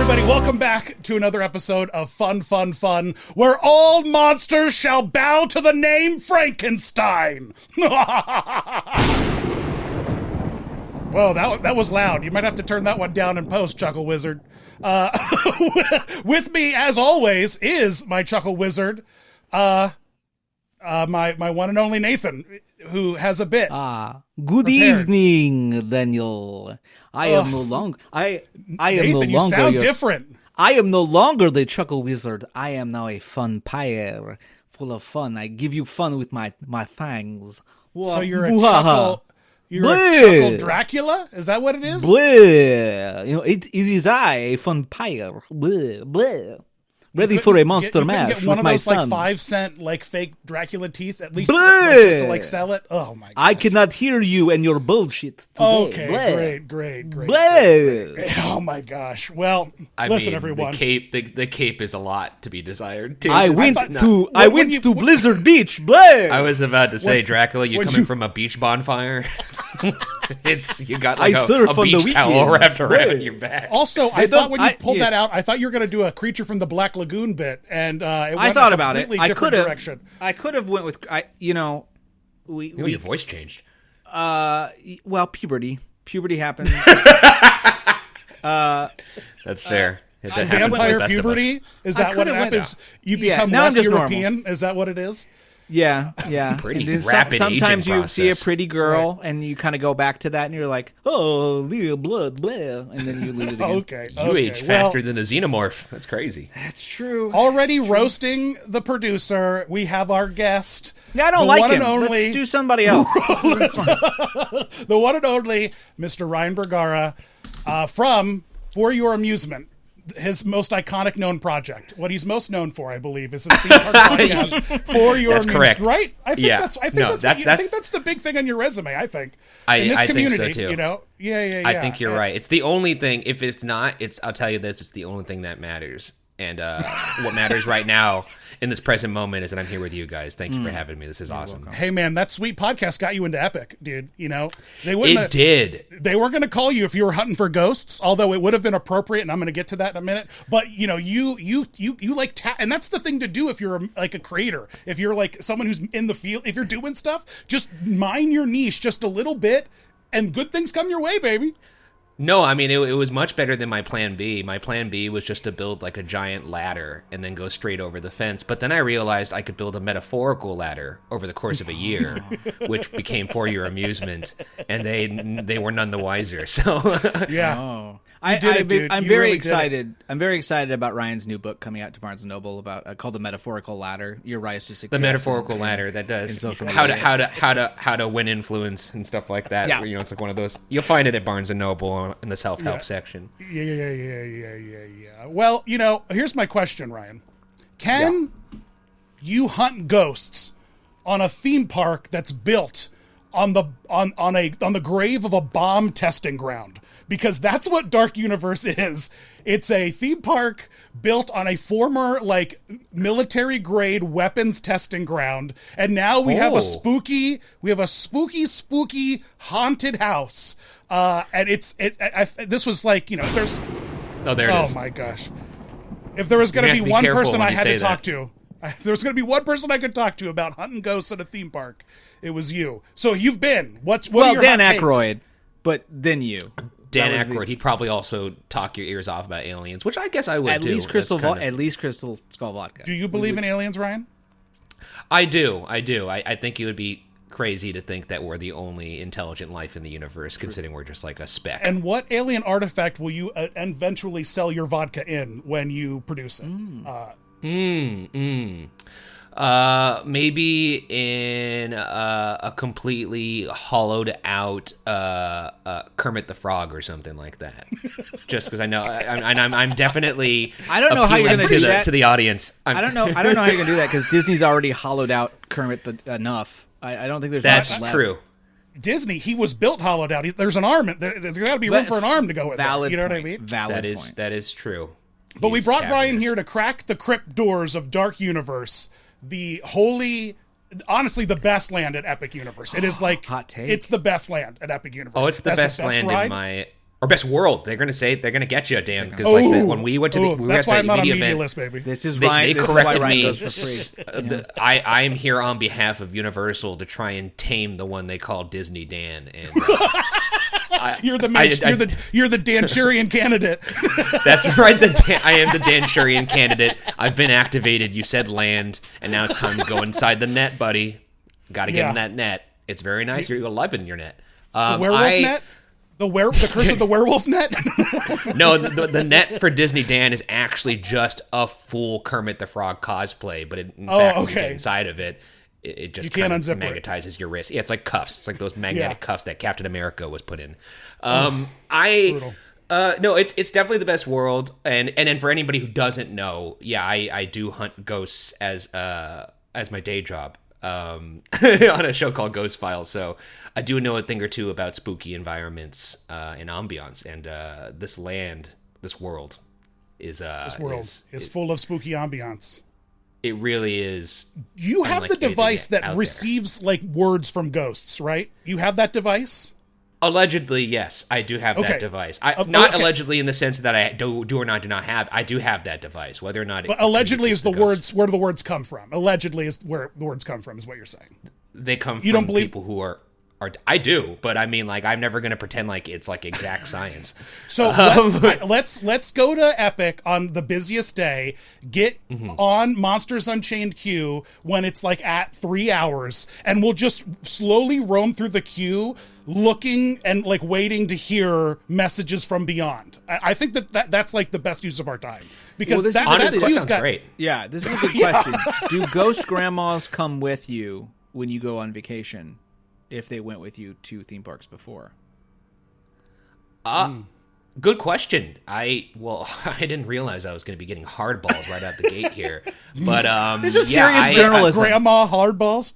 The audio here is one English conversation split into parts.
everybody, welcome back to another episode of Fun, Fun, Fun, where all monsters shall bow to the name Frankenstein. Whoa, that was loud. You might have to turn that one down in post, Chuckle Wizard. With me, as always, is my Chuckle Wizard, my one and only Nathan, who has a bit. Good prepared. evening, Daniel. I am no longer. I am Nathan, no you longer. sound different. I am no longer the Chuckle Wizard. I am now a fun pyre, full of fun. I give you fun with my fangs. So you're a Chuckle. You're a Chuckle Dracula? Is that what it is? Bleh. You know, it is I, a fun pyre. Bleh, bleh. Ready for a monster mash get one with of my those son. like 5-cent like fake Dracula teeth at least Bleh. just to like sell it. Oh my god! I cannot hear you and your bullshit today. Okay, Bleh. great. Bleh. Oh my gosh! Well, listen, everyone. The cape is a lot to be desired too. I went to when Blizzard Beach. Bleh. I was about to say, Dracula, you coming from a beach bonfire? You got like a beach towel wrapped around your back. Also, I thought when you pulled that out, I thought you were going to do a Creature from the Black Lagoon bit, and I thought about it. I could have. I could have went with your voice changed. Well, puberty happened. That's fair. Vampire puberty? Is that what happens? You become less European? Normal. Is that what it is? Yeah. Pretty rapid sometimes aging you see a process. pretty girl, and you kind of go back to that, and you're like, oh, little blood, blah, and then you lose it again. Okay. You age faster than a xenomorph. That's crazy. That's true. Already roasting the producer, we have our guest. Yeah, I don't like him. Let's do somebody else. The one and only Mr. Ryan Bergara from For Your Amusement. His most iconic known project. What he's most known for, I believe, is his theme park podcast For Your Amusement. Correct. Right? I think that's the big thing on your resume, I think. In this community, think so too. You know? Yeah. I think you're right. It's the only thing. If it's not, I'll tell you this, it's the only thing that matters. And what matters right now in this present moment is that I'm here with you guys. Thank you for having me. This is awesome. Hey man, that sweet podcast got you into Epic, dude. You know, It did. They weren't going to call you if you were hunting for ghosts, although it would have been appropriate, and I'm going to get to that in a minute. But you know, you like and that's the thing to do if you're like a creator. If you're like someone who's in the field, if you're doing stuff, just mine your niche just a little bit, and good things come your way, baby. No, I mean, it was much better than my plan B. My plan B was just to build like a giant ladder and then go straight over the fence. But then I realized I could build a metaphorical ladder over the course of a year, which became For Your Amusement, and they were none the wiser. So yeah. Oh. I'm very excited. I'm very excited about Ryan's new book coming out to Barnes & Noble about called The Metaphorical Ladder: Your Rise to Success. The metaphorical ladder that does how to win influence and stuff like that. Yeah. You know, it's like one of those. You'll find it at Barnes & Noble in the self-help section. Yeah. Well, you know, here's my question, Ryan. Can you hunt ghosts on a theme park that's built on the grave of a bomb testing ground? Because that's what Dark Universe is. It's a theme park built on a former like military grade weapons testing ground, and now we have a spooky haunted house. And this was like, you know, there's there it is. Oh my gosh! If there was going to be one person I had to talk to, if there was going to be one person I could talk to about hunting ghosts at a theme park, it was you. So you've been. What are your Dan hot takes? Aykroyd, but then you. Dan Aykroyd, he'd probably also talk your ears off about aliens, which I guess I would at do. Least Crystal Skull Vodka. Do you believe in aliens, Ryan? I do. I think it would be crazy to think that we're the only intelligent life in the universe, considering we're just like a speck. And what alien artifact will you eventually sell your vodka in when you produce it? Maybe in a completely hollowed out Kermit the Frog or something like that. Just because I know, I'm definitely. I don't know how you're going to do that to the audience. I don't know how you're going to do that because Disney's already hollowed out Kermit enough. I don't think there's that's much true. left. Disney, he was built hollowed out. There's an arm. There's got to be room for an arm to go with that. You know what I mean? Valid point. That is true. But we brought Brian here to crack the crypt doors of Dark Universe. Honestly, the best land at Epic Universe. It is like hot take. It's the best land at Epic Universe. Oh, it's the best land ride? in my. Or best world. They're gonna get you, Dan. Because when we went to we were that's at why the I'm not on media media event, list, baby. This is they Ryan. This is corrected why Ryan me. goes for free. I am here on behalf of Universal to try and tame the one they call Disney Dan. And you're the Danchurian candidate. that's right. I am the Danchurian candidate. I've been activated. You said land, and now it's time to go inside the net, buddy. Got to get in that net. It's very nice. You're alive in your net. The werewolf net? The curse of the werewolf net? No, the net for Disney Dan is actually just a full Kermit the Frog cosplay, but in fact, when you get inside of it, it just kind of magnetizes your wrist. Yeah, it's like cuffs. It's like those magnetic cuffs that Captain America was put in. No, it's definitely the best world. And then for anybody who doesn't know, I do hunt ghosts as my day job. On a show called Ghost Files, so I do know a thing or two about spooky environments and ambiance, and this world is full of spooky ambiance. It really is. You have the device that receives like words from ghosts, right? You have that device? Allegedly, yes, I do have that device. Allegedly in the sense that I do or not do not have. I do have that device. Whether or not, but allegedly is the words. Where do the words come from? Allegedly is where the words come from. Is what you're saying? They come from people who are. I do, but I mean, like, I'm never going to pretend like it's like exact science. So let's go to Epic on the busiest day. Get on Monsters Unchained queue when it's like at 3 hours, and we'll just slowly roam through the queue, looking and like waiting to hear messages from beyond. I think that's like the best use of our time, because that sounds great. Yeah, this is a good question. Do ghost grandmas come with you when you go on vacation? If they went with you to theme parks before? Good question. I didn't realize I was going to be getting hardballs right out the gate here. But this is serious journalism. Grandma hardballs.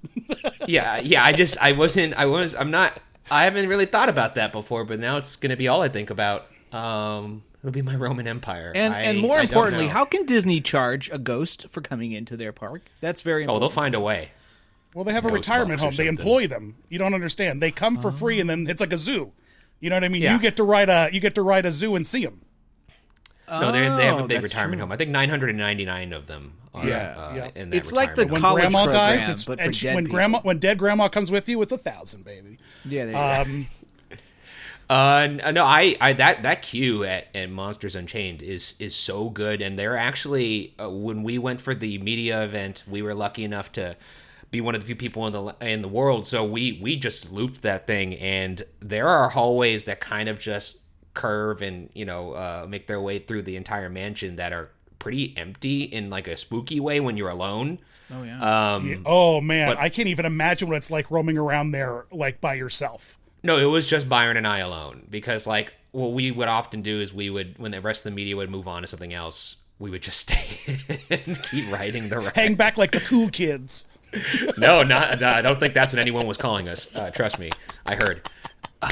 I haven't really thought about that before, but now it's going to be all I think about. It'll be my Roman Empire. And more importantly, how can Disney charge a ghost for coming into their park? That's very important. Oh, they'll find a way. Well, they have a retirement home. They employ them. You don't understand. They come for free, and then it's like a zoo. You know what I mean? Yeah. You get to ride a zoo and see them. No, they have a big retirement home. I think 999 of them are in that it's like the when college grandma program, dies, but for dead when dead grandma comes with you, it's 1,000, baby. Yeah. No, that queue at Monsters Unchained is so good, and they're actually when we went for the media event, we were lucky enough to be one of the few people in the world, so we just looped that thing, and there are hallways that kind of just curve and make their way through the entire mansion that are pretty empty in like a spooky way when you're alone. Oh yeah. Oh man, but I can't even imagine what it's like roaming around there like by yourself. No, it was just Byron and I alone, because like what we would often do is when the rest of the media would move on to something else, we would just stay and keep riding the ride. Hang back like the cool kids. No, I don't think that's what anyone was calling us. Trust me, I heard.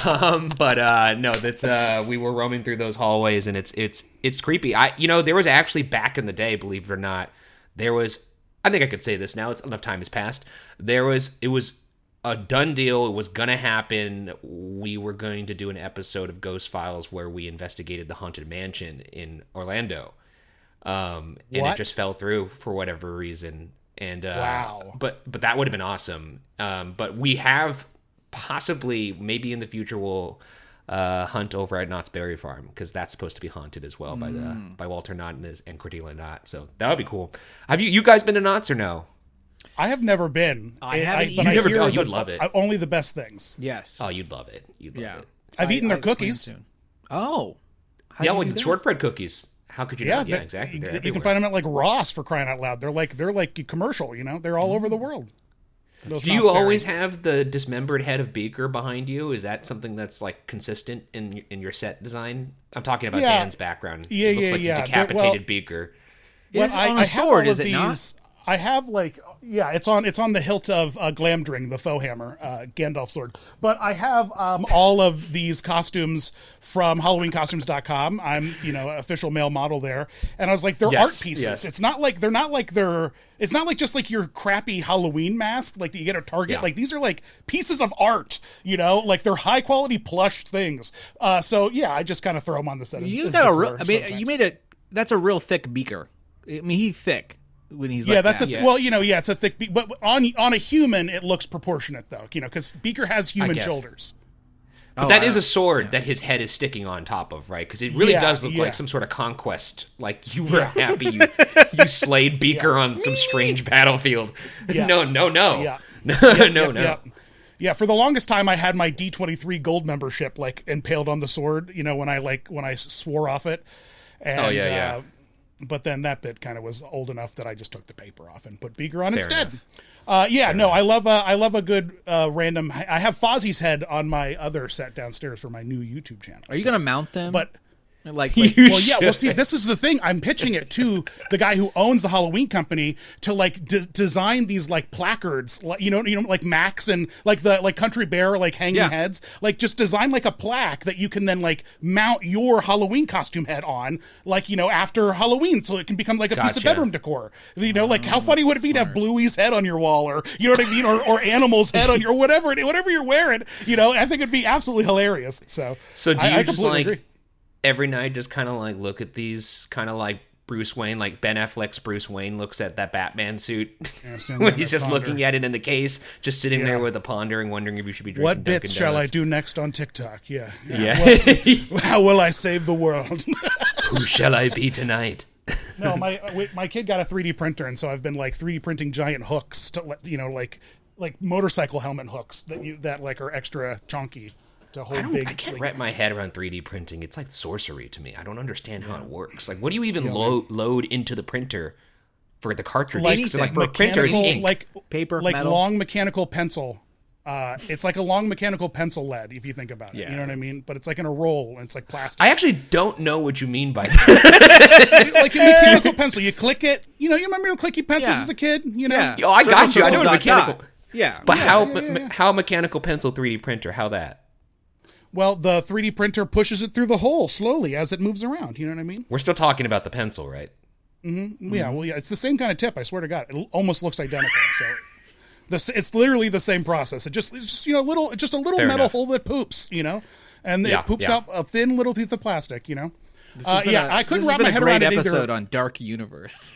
No, that's we were roaming through those hallways, and it's creepy. There was actually, back in the day, believe it or not, I think I could say this now. It's enough time has passed. It was a done deal. It was gonna happen. We were going to do an episode of Ghost Files where we investigated the haunted mansion in Orlando, and it just fell through for whatever reason. And wow, but that would have been awesome. But we have possibly, maybe in the future, we'll hunt over at Knott's Berry Farm, because that's supposed to be haunted as well by Walter Knott and Cordelia Knott. So that would be cool. Have you guys been to Knott's or no? I have never been. I haven't. You would love it. Only the best things. Yes. Oh, you'd love it. I've eaten their cookies. Oh. With the shortbread cookies. How could you not? Yeah, exactly. You can find them at like Ross, for crying out loud. They're like commercial, They're all over the world. Do you always have the dismembered head of Beaker behind you? Is that something that's like consistent in your set design? I'm talking about Dan's background. Yeah, it looks like a decapitated Beaker. It's on a sword, is it not? I have like Yeah, it's on the hilt of Glamdring, the faux hammer, Gandalf sword. But I have all of these costumes from HalloweenCostumes.com. I'm official male model there, and I was like, they're art pieces. Yes. It's not like just like your crappy Halloween mask like that you get at Target. Yeah. Like these are like pieces of art. Like they're high quality plush things. So yeah, I just kind of throw them on the set. You got a real. I mean, you made it. That's a real thick beaker. I mean, he's thick. When he's that's it's a thick beak, but on a human it looks proportionate though, because Beaker has human shoulders. But that is a sword that his head is sticking on top of, right? Because it really does look like some sort of conquest. Like you were happy you slayed Beaker on some strange battlefield. Yeah. No. Yeah. No. Yeah, for the longest time I had my D23 gold membership like impaled on the sword, when I swore off it. And, but then that bit kind of was old enough that I just took the paper off and put Beaker on instead. I love a good random. I have Fozzie's head on my other set downstairs for my new YouTube channel. Are you going to mount them? But well, see, this is the thing. I'm pitching it to the guy who owns the Halloween company to like design these like placards, like like Max and like the Country Bear like hanging heads, like just design like a plaque that you can then like mount your Halloween costume head on, like after Halloween, so it can become like a piece of bedroom decor. Like how funny would it be to have Bluey's head on your wall, or what I mean, or Animal's head on your whatever you're wearing. I think it'd be absolutely hilarious. So do you I just completely agree. Every night just kind of like look at these, kind of like Bruce Wayne, like Ben Affleck's Bruce Wayne looks at that Batman suit when he's just looking at it in the case, just sitting there with a pondering, wondering if you should be drinking what Dunkin' bits shall I Donuts. do next on TikTok? Yeah. HowLl will I save the world? Who shall I be tonight? No, my kid got a 3D printer, and so I've been like 3D printing giant hooks to like motorcycle helmet hooks that like are extra chunky. I can't wrap my head around 3D printing. It's like sorcery to me. I don't understand how it works. Like, what do you even load into the printer for the cartridge? Like for a printer, it's ink. Like paper, like metal. long mechanical pencil. It's like a long mechanical pencil lead, if you think about it. You know what I mean? But it's like in a roll, and it's like plastic. I actually don't know what you mean by that. Like a mechanical pencil, you click it. You remember your clicky pencils as a kid? Yeah. Oh, I got you. I know mechanical. Yeah. But how mechanical pencil 3D printer? How that? Well, the 3D printer pushes it through the hole slowly as it moves around. You know what I mean? We're still talking about the pencil, right? Mm-hmm. Yeah, well, it's the same kind of tip. I swear to God, it almost looks identical. So, it's literally the same process. It's just a little Fair metal enough. hole that poops. And it poops out a thin little piece of plastic. I couldn't wrap my head around it either. Episode on Dark Universe.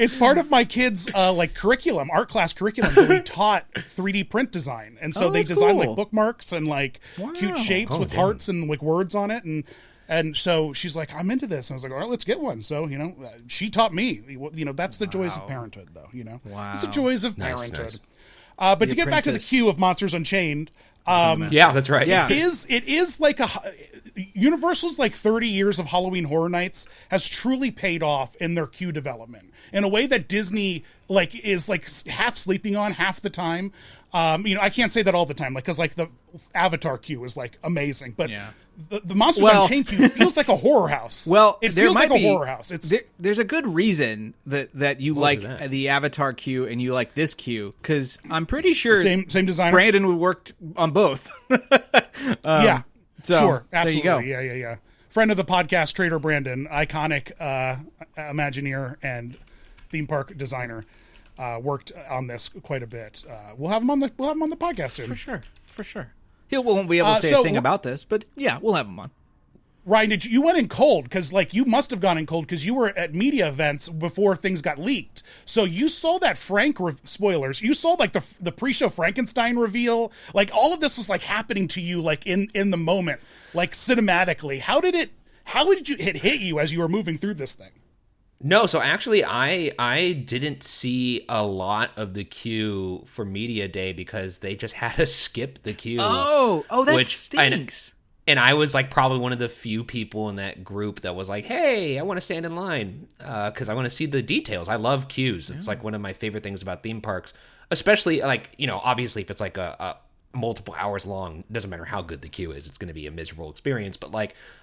It's part of my kids' curriculum, art class curriculum, that we taught 3D print design, and so they designed like bookmarks and like cute shapes with hearts and like words on it, and so she's like, I'm into this, and I was like, all right, let's get one. So she taught me. That's the joys of parenthood, though. It's the joys of parenthood. Nice. But to get back to the queue of Monsters Unchained. Yeah, that's right. Yeah. It is like Universal's like 30 years of Halloween Horror Nights has truly paid off in their queue development in a way that Disney is half sleeping on half the time. I can't say that all the time, because the Avatar queue is amazing, but the Monsters Unchained queue feels like a horror house. Well, it feels like a horror house. There's a good reason that you like the Avatar queue and you like this queue, because I'm pretty sure same designer. Brandon worked on both. Sure, absolutely. There you go. Yeah. Friend of the podcast, Trader Brandon, iconic Imagineer and theme park designer, worked on this quite a bit. We'll have him on the podcast soon. For sure. He won't be able to say a thing about this, but yeah, we'll have him on. Ryan, you went in cold because you must have gone in cold because you were at media events before things got leaked. So you saw that spoilers. You saw the pre-show Frankenstein reveal. All of this was happening to you in the moment, cinematically. How did it hit you as you were moving through this thing? No, so actually I didn't see a lot of the queue for Media Day because they just had to skip the queue. Oh, that stinks. And I was probably one of the few people in that group that was like, hey, I want to stand in line because I want to see the details. I love queues. It's one of my favorite things about theme parks, especially obviously if it's a multiple hours long, it doesn't matter how good the queue is, it's going to be a miserable experience. But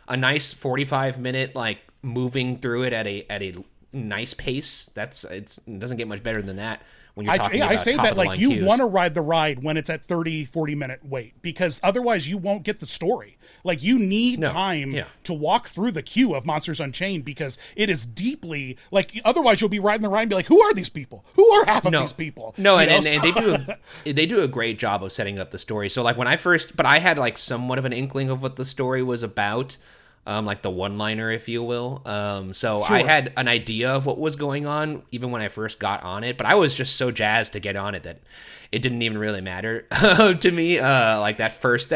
a nice 45-minute moving through it at a nice pace. It doesn't get much better than that. When you're talking about I say top that of the like line you cues. want to ride the ride when it's at 30-40 minute wait, because otherwise you won't get the story. Like you need time to walk through the queue of Monsters Unchained, because it is deeply like, otherwise you'll be riding the ride and be like, who are these people? Who are half of these people? No, and they do a great job of setting up the story. So like when I had like somewhat of an inkling of what the story was about. Like the one-liner, if you will. So I had an idea of what was going on even when I first got on it, but I was just so jazzed to get on it that it didn't even really matter to me. Like that first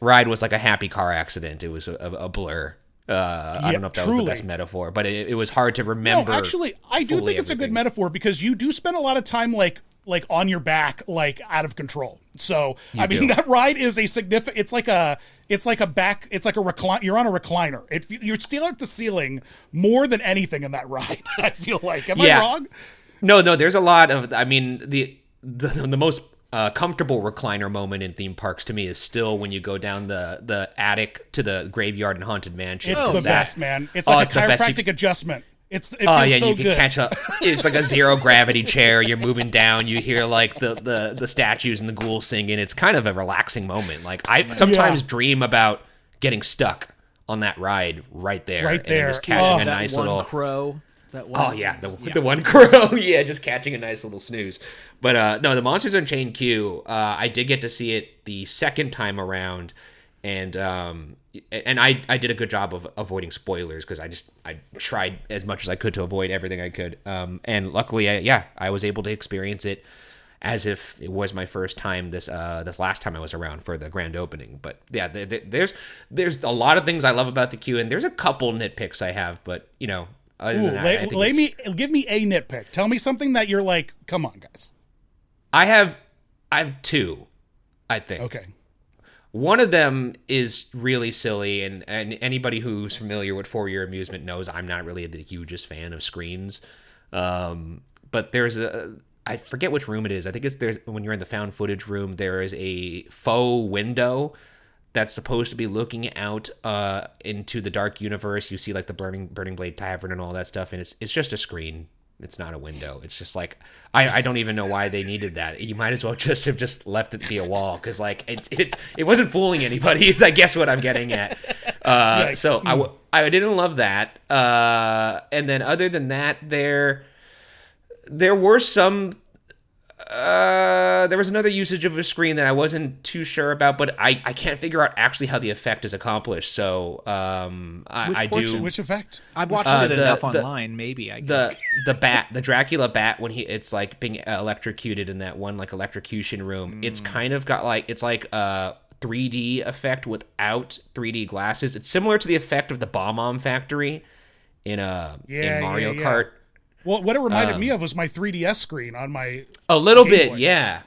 ride was like a happy car accident. It was a blur. I don't know if that was the best metaphor, but it was hard to remember. No, actually, I do think it's a good metaphor, because you do spend a lot of time like on your back, like out of control. So I mean, that ride is a significant. It's like a recline. You're on a recliner. You're still at the ceiling more than anything in that ride. I feel like. Am I wrong? No. There's a lot of. I mean, the most comfortable recliner moment in theme parks to me is still when you go down the attic to the graveyard and haunted mansion. It's the best, man. It's like a chiropractic adjustment. It feels so you good. can catch it's like a zero gravity chair. You're moving down. You hear like the statues and the ghouls singing. It's kind of a relaxing moment. Like I sometimes dream about getting stuck on that ride right there. Right there. And just catching a nice little crow. The one crow. Yeah, just catching a nice little snooze. But no, the Monsters Unchained queue, I did get to see it the second time around. And I did a good job of avoiding spoilers, because I tried as much as I could to avoid everything I could. And luckily, I was able to experience it as if it was my first time this last time I was around for the grand opening. But yeah, there's a lot of things I love about the queue, and there's a couple nitpicks I have, but other than that, give me a nitpick. Tell me something that you're like, come on, guys. I have two, I think. Okay. One of them is really silly, and anybody who's familiar with 4-year amusement knows I'm not really the hugest fan of screens. But there's I forget which room it is. I think when you're in the found footage room, there is a faux window that's supposed to be looking out into the dark universe. You see like the Burning Blade Tavern and all that stuff, and it's just a screen. It's not a window. It's just like, I don't even know why they needed that. You might as well just have just left it be a wall, because like it wasn't fooling anybody, is I guess what I'm getting at. So I didn't love that. And then other than that, there were some. There was another usage of a screen that I wasn't too sure about, but I can't figure out actually how the effect is accomplished. So Which effect? I've watched it enough online. Maybe I guess. the Dracula bat, when it's like being electrocuted in that one like electrocution room. It's kind of got like, it's like a 3D effect without 3D glasses. It's similar to the effect of the Bomb Factory in Mario Kart. Well, what it reminded me of was my 3DS screen on my a little Game bit, Boy. Yeah.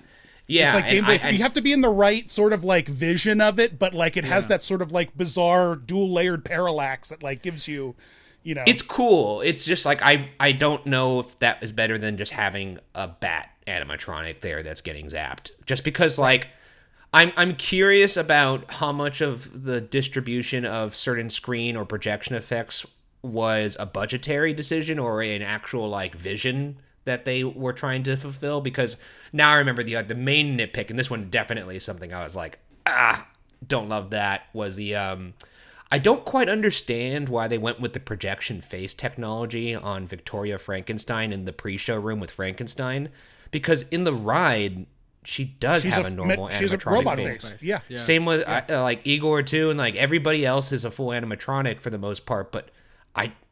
It's like Game Boy. You have to be in the right sort of like vision of it, but like it has that sort of like bizarre dual layered parallax that like gives you, It's cool. It's just like I don't know if that is better than just having a bat animatronic there that's getting zapped. Just because like I'm curious about how much of the distribution of certain screen or projection effects was a budgetary decision or an actual like vision that they were trying to fulfill, because now I remember the main nitpick, and this one definitely is something I was like, don't love that, was the I don't quite understand why they went with the projection face technology on Victoria Frankenstein in the pre-show room with Frankenstein, because in the ride she does have a normal animatronic she's a robot face. Yeah. Same with like Eigore too, and like everybody else is a full animatronic for the most part, but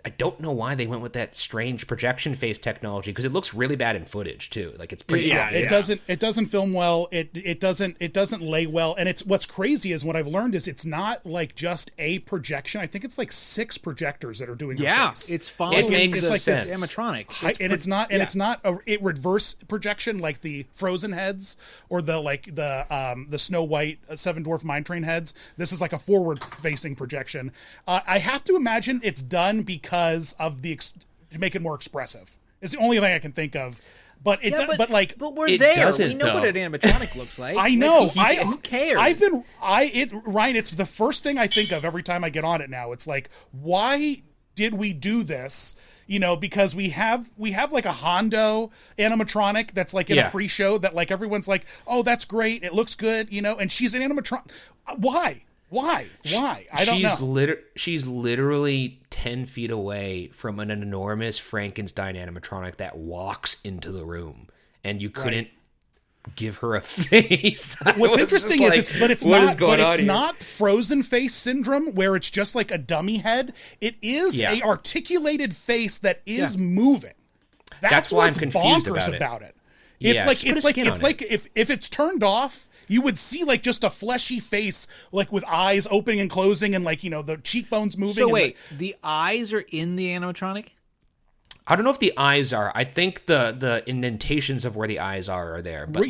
I don't know why they went with that strange projection face technology, because it looks really bad in footage too. Like it's pretty obvious. It doesn't film well. It doesn't lay well. And it's what's crazy is what I've learned is it's not like just a projection. I think it's like 6 projectors that are doing her face. It's following makes like sense. this animatronic. It's not a reverse projection like the Frozen heads or the Snow White 7 Dwarf Mine Train heads. This is like a forward facing projection. I have to imagine it's done because of to make it more expressive. It's the only thing I can think of. But but we're there. We know what an animatronic looks like. I know. Who cares? Ryan, it's the first thing I think of every time I get on it now. It's like, why did we do this? You know, because we have like a Hondo animatronic that's like in a pre-show that like everyone's like, oh, that's great, it looks good, you know, and she's an animatronic. Why? I don't know. She's literally 10 feet away from an enormous Frankenstein animatronic that walks into the room, and you couldn't give her a face. What's interesting is it's not frozen face syndrome where it's just like a dummy head. It is a articulated face that is moving. That's why I'm confused about it. It's like if it's turned off, you would see like just a fleshy face, like with eyes opening and closing, and like, you know, the cheekbones moving. So wait, the eyes are in the animatronic? I don't know if the eyes are. I think the indentations of where the eyes are there. But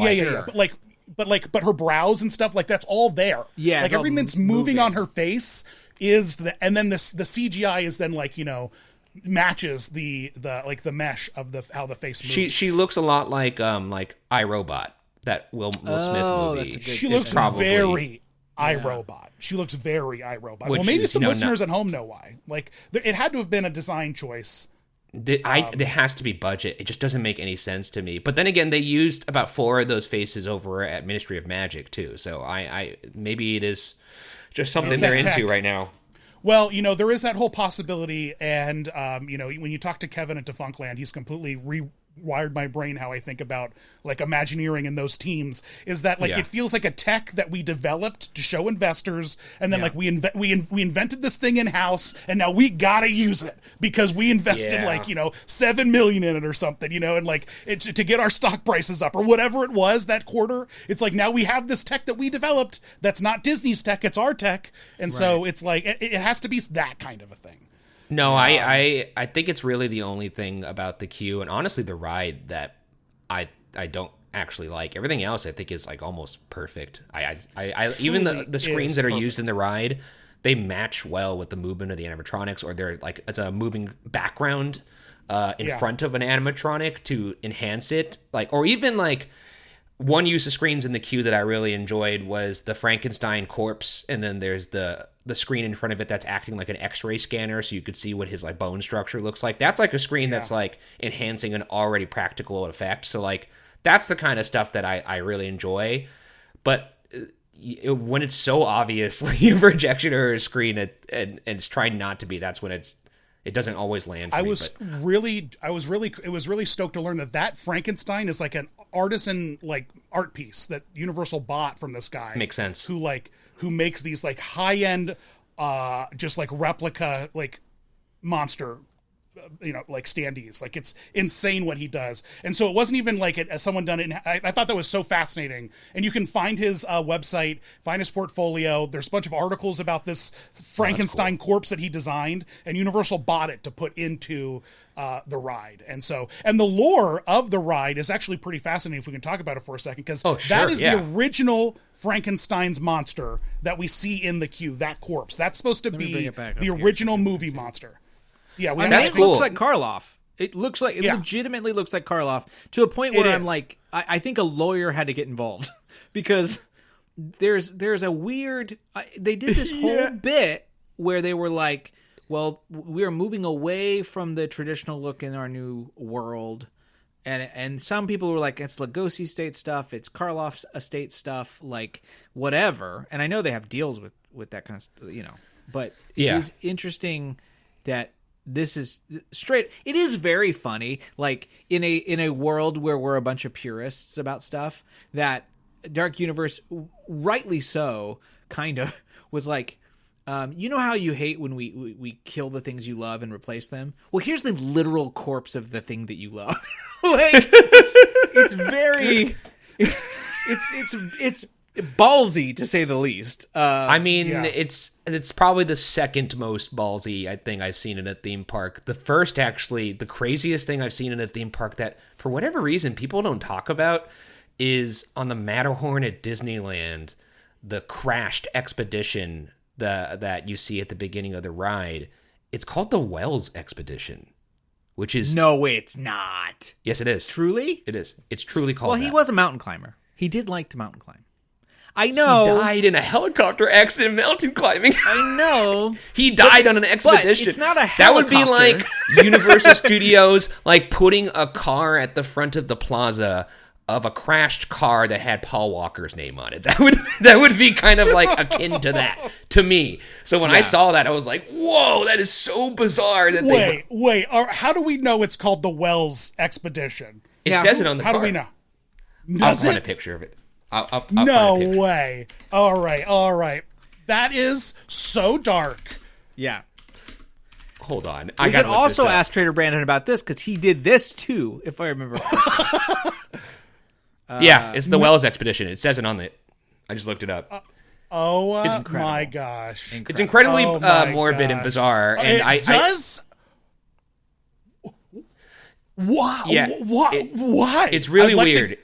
But her brows and stuff, like that's all there. Yeah, like everything that's moving on her face is and then the CGI is then like, you know, matches the mesh of how the face moves. She looks a lot like iRobot, that Will Smith movie. She looks very iRobot. She looks very iRobot. Well, maybe some listeners at home know why. Like it had to have been a design choice. It has to be budget. It just doesn't make any sense to me. But then again, they used about 4 of those faces over at Ministry of Magic too. So I maybe it is just something they're into right now. Well, you know, there is that whole possibility, and you know, when you talk to Kevin at Defunctland, he's completely rewired my brain how I think about like Imagineering and those teams. Is that like it feels like a tech that we developed to show investors, and then like we invented this thing in house, and now we gotta use it because we invested like, you know, $7 million in it or something, you know, and like it's to get our stock prices up or whatever it was that quarter. It's like now we have this tech that we developed that's not Disney's tech, it's our tech, and so it's like it has to be that kind of a thing. No, I think it's really the only thing about the queue and honestly the ride that I don't actually like. Everything else I think is like almost perfect. I even the screens that are used in the ride, they match well with the movement of the animatronics, or they're like it's a moving background in front of an animatronic to enhance it. Like, or even like one use of screens in the queue that I really enjoyed was the Frankenstein Corpse, and then there's the screen in front of it that's acting like an X-ray scanner, so you could see what his like bone structure looks like. That's like a screen that's like enhancing an already practical effect. So like that's the kind of stuff that I really enjoy. But when it's so obviously a projection or a screen and it's trying not to be, that's when it doesn't always land for me. It was really stoked to learn that Frankenstein is like an artisan like art piece that Universal bought from this guy. Makes sense. Who makes these like high-end just like replica like monster, you know, like standees. Like it's insane what he does. And so it wasn't even like it as someone done it. I thought that was so fascinating. And you can find his website, find his portfolio. There's a bunch of articles about this Frankenstein corpse that he designed, and Universal bought it to put into the ride. And the lore of the ride is actually pretty fascinating if we can talk about it for a second, because that is the original Frankenstein's monster that we see in the queue, that corpse. That's supposed to be the original movie monster. Yeah, it looks like Karloff. It legitimately looks like Karloff, to a point where I'm like, I think a lawyer had to get involved because there's a weird. They did this whole bit where they were like, well, we are moving away from the traditional look in our new world, and some people were like, it's Lugosi estate stuff, it's Karloff's estate stuff, like whatever. And I know they have deals with that kind of stuff, you know, but it is interesting that. This is straight. It is very funny, like in a world where we're a bunch of purists about stuff, that Dark Universe, rightly so, kind of was like, you know how you hate when we kill the things you love and replace them? Well, here's the literal corpse of the thing that you love. Like it's very it's ballsy, to say the least. I mean, it's probably the second most ballsy thing I've seen in a theme park. The first, actually, the craziest thing I've seen in a theme park that, for whatever reason, people don't talk about is on the Matterhorn at Disneyland, the crashed expedition that you see at the beginning of the ride. It's called the Wells Expedition, which is... No, it's not. Yes, it is. Truly? It is. It's truly called Well, he was a mountain climber. He did like to mountain climb. I know. He died in a helicopter accident mountain climbing. I know. He died on an expedition. But it's not a That would be helicopter. like Universal Studios, like putting a car at the front of the plaza of a crashed car that had Paul Walker's name on it. That would be kind of like akin to that to me. So when I saw that, I was like, "Whoa, that is so bizarre!" That Wait. How do we know it's called the Wells Expedition? it says it on the car. How do we know? I'll Does find it? a picture of it. I'll No find a picture. way. All right. That is so dark. Yeah. Hold on. We could also ask Trader Brandon about this because he did this too, if I remember correctly. Yeah, it's the Wells expedition. It says it on the. I just looked it up. Oh It's my gosh. It's incredibly Oh my morbid and gosh. bizarre, and It does. Why? Yeah, Why? it's really I'd like to- weird.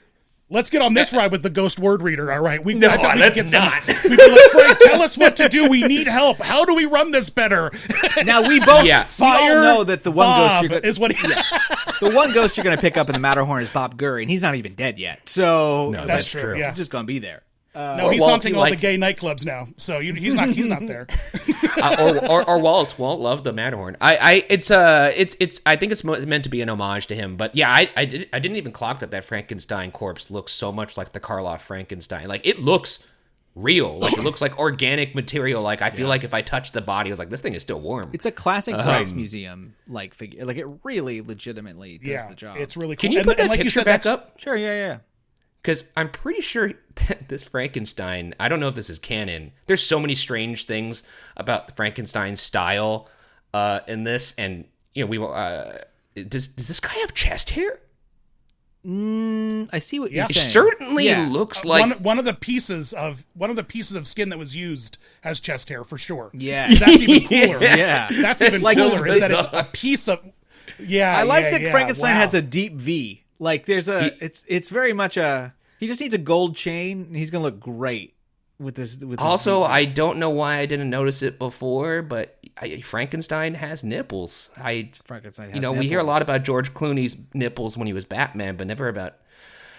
Let's get on this ride with the ghost word reader. All right, No, I thought let's could get some- not. We'd be like, Frank, tell us what to do. We need help. How do we run this better? Now we both Yeah. Fire. we all know that the one Bob ghost you're gonna, is what. the one ghost you're going to pick up in the Matterhorn is Bob Gurry, and he's not even dead yet. So No, That's that's true, true. yeah. he's just going to be there. No, Or he's Walt, haunting you all the like- gay nightclubs now, so he's not there. Or Walt loved the Matterhorn. I think it's meant to be an homage to him. But yeah, I didn't even clock that Frankenstein corpse looks so much like the Karloff Frankenstein. Like it looks real. Like it looks like organic material. Like I feel like if I touched the body, I was like, this thing is still warm. It's a classic Rijksmuseum like figure. Like it really legitimately does the job. It's really cool. Can you put that like picture you said, back that's- up? Sure, yeah. Because I'm pretty sure that this Frankenstein, I don't know if this is canon. There's so many strange things about the Frankenstein style in this, and does this guy have chest hair? I see what you're It saying. certainly looks like one of the pieces of skin that was used has chest hair for sure. Yeah. That's even cooler. Yeah. That's even It's so cooler. Is that it's bizarre. a piece of? Yeah, I like yeah, that yeah, Frankenstein wow. has a deep V. Like there's it's very much he just needs a gold chain and he's gonna look great with this. Also, I don't know why I didn't notice it before, but Frankenstein has nipples. Frankenstein has we hear a lot nipples. about George Clooney's nipples when he was Batman, but never about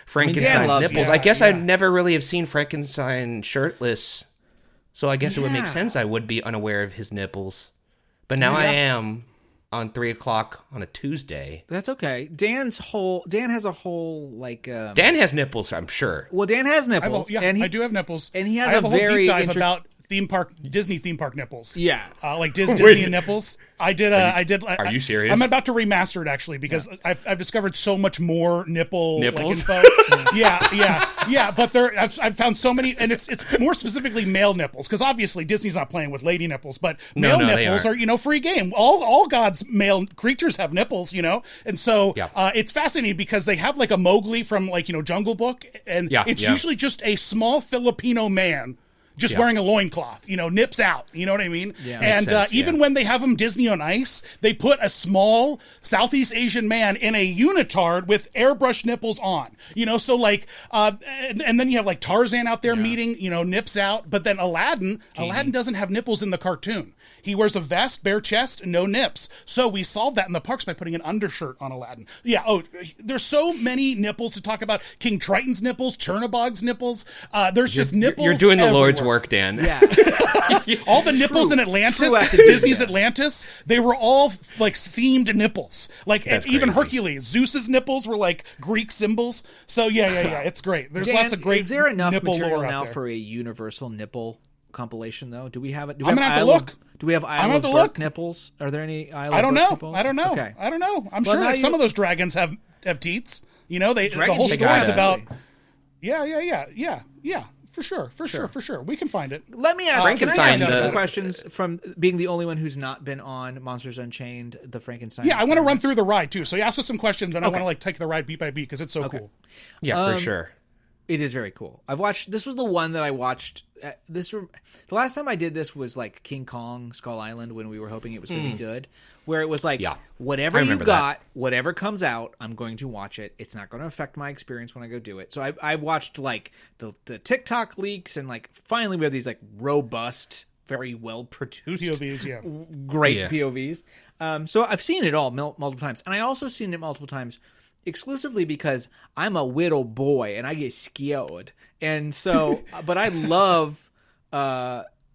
Frankenstein's loves nipples. it. I guess Yeah, I yeah. never really have seen Frankenstein shirtless, so I guess it would make sense I would be unaware of his nipples. But now I am on 3:00 on a Tuesday. That's okay. Dan has a whole like. Dan has nipples, I'm sure. Well, Dan has I have nipples. I do have nipples, and he has I have a a whole very deep dive about Disney theme park nipples. Yeah. Like Disney and nipples. I did. Are you serious? I'm about to remaster it actually because I've discovered so much more nipples. Nipples? Yeah. But I've found so many, and it's more specifically male nipples because obviously Disney's not playing with lady nipples, but male No, they nipples aren't. are free game. All God's male creatures have nipples, and so it's fascinating because they have like a Mowgli from Jungle Book, and it's usually just a small Filipino man. Just wearing a loincloth, nips out, you know what I mean? Yeah. And Makes sense, even when they have him Disney on Ice, they put a small Southeast Asian man in a unitard with airbrush nipples on, so like, and then you have like Tarzan out there meeting, nips out, but then Aladdin doesn't have nipples in the cartoon. He wears a vest, bare chest, no nips. So we solved that in the parks by putting an undershirt on Aladdin. Yeah. Oh, there's so many nipples to talk about. King Triton's nipples, Chernobog's nipples. There's just nipples. You're doing the Lord's everywhere. work, Dan. Yeah. All the nipples in Atlantis, True academia. Disney's Atlantis, they were all like themed nipples. Like That's even crazy. Hercules, Zeus's nipples were like Greek symbols. So yeah, it's great. There's Dan, lots of great is there enough nipple material lore now out there. for a universal nipple compilation though? Do we have it? I'm gonna have to look. Do we have gonna Isle have of to Burke look. nipples? Are there any Isle I of don't Burke know. nipples? I don't know. Okay. I don't know. I'm Well, sure now like some you- of those dragons have teats. The Dragons whole take story is time. about. Yeah. For sure. We can find it. Let me ask. Can I Frankenstein, ask you some the- questions from being the only one who's not been on Monsters Unchained, the Frankenstein? Yeah, I want to run through the ride too. So you ask us some questions, and I want to like take the ride beat by beat because it's so cool. Yeah, for sure. It is very cool. I've watched. This was the one that I watched. The last time I did this was like King Kong Skull Island when we were hoping it was going to be good. Where it was like, whatever I you remember got, whatever comes out, I'm going to watch it. It's not going to affect my experience when I go do it. So I watched like the TikTok leaks and like finally we have these like robust, very well produced POVs, yeah. great POVs. So I've seen it all multiple times, and I also seen it multiple times exclusively because I'm a little boy and I get scared. And so, but I love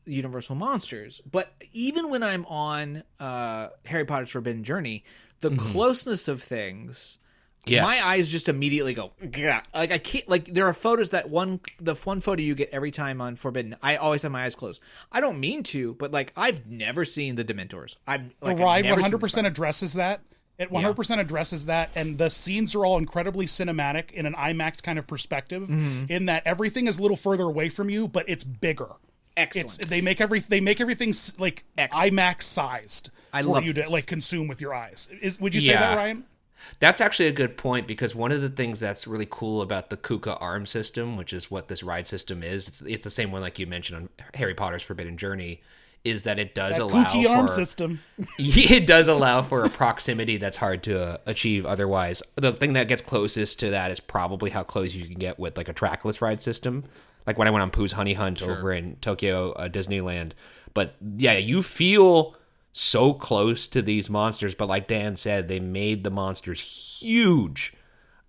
Universal Monsters. But even when I'm on Harry Potter's Forbidden Journey, the closeness of things, my eyes just immediately go, gah. Like I can't, like there are photos that the one photo you get every time on Forbidden, I always have my eyes closed. I don't mean to, but like I've never seen the Dementors. The ride 100% addresses that. It 100% addresses that, and the scenes are all incredibly cinematic in an IMAX kind of perspective, in that everything is a little further away from you, but it's bigger. Excellent. They make everything like IMAX sized for you to like consume with your eyes. Would you say that, Ryan? That's actually a good point, because one of the things that's really cool about the Kuka arm system, which is what this ride system is, it's the same one like you mentioned on Harry Potter's Forbidden Journey, is that it does allow kooky for arm system. It does allow for a proximity that's hard to achieve otherwise. The thing that gets closest to that is probably how close you can get with like a trackless ride system, like when I went on Pooh's Honey Hunt over in Tokyo Disneyland. But yeah, you feel so close to these monsters, but like Dan said, they made the monsters huge.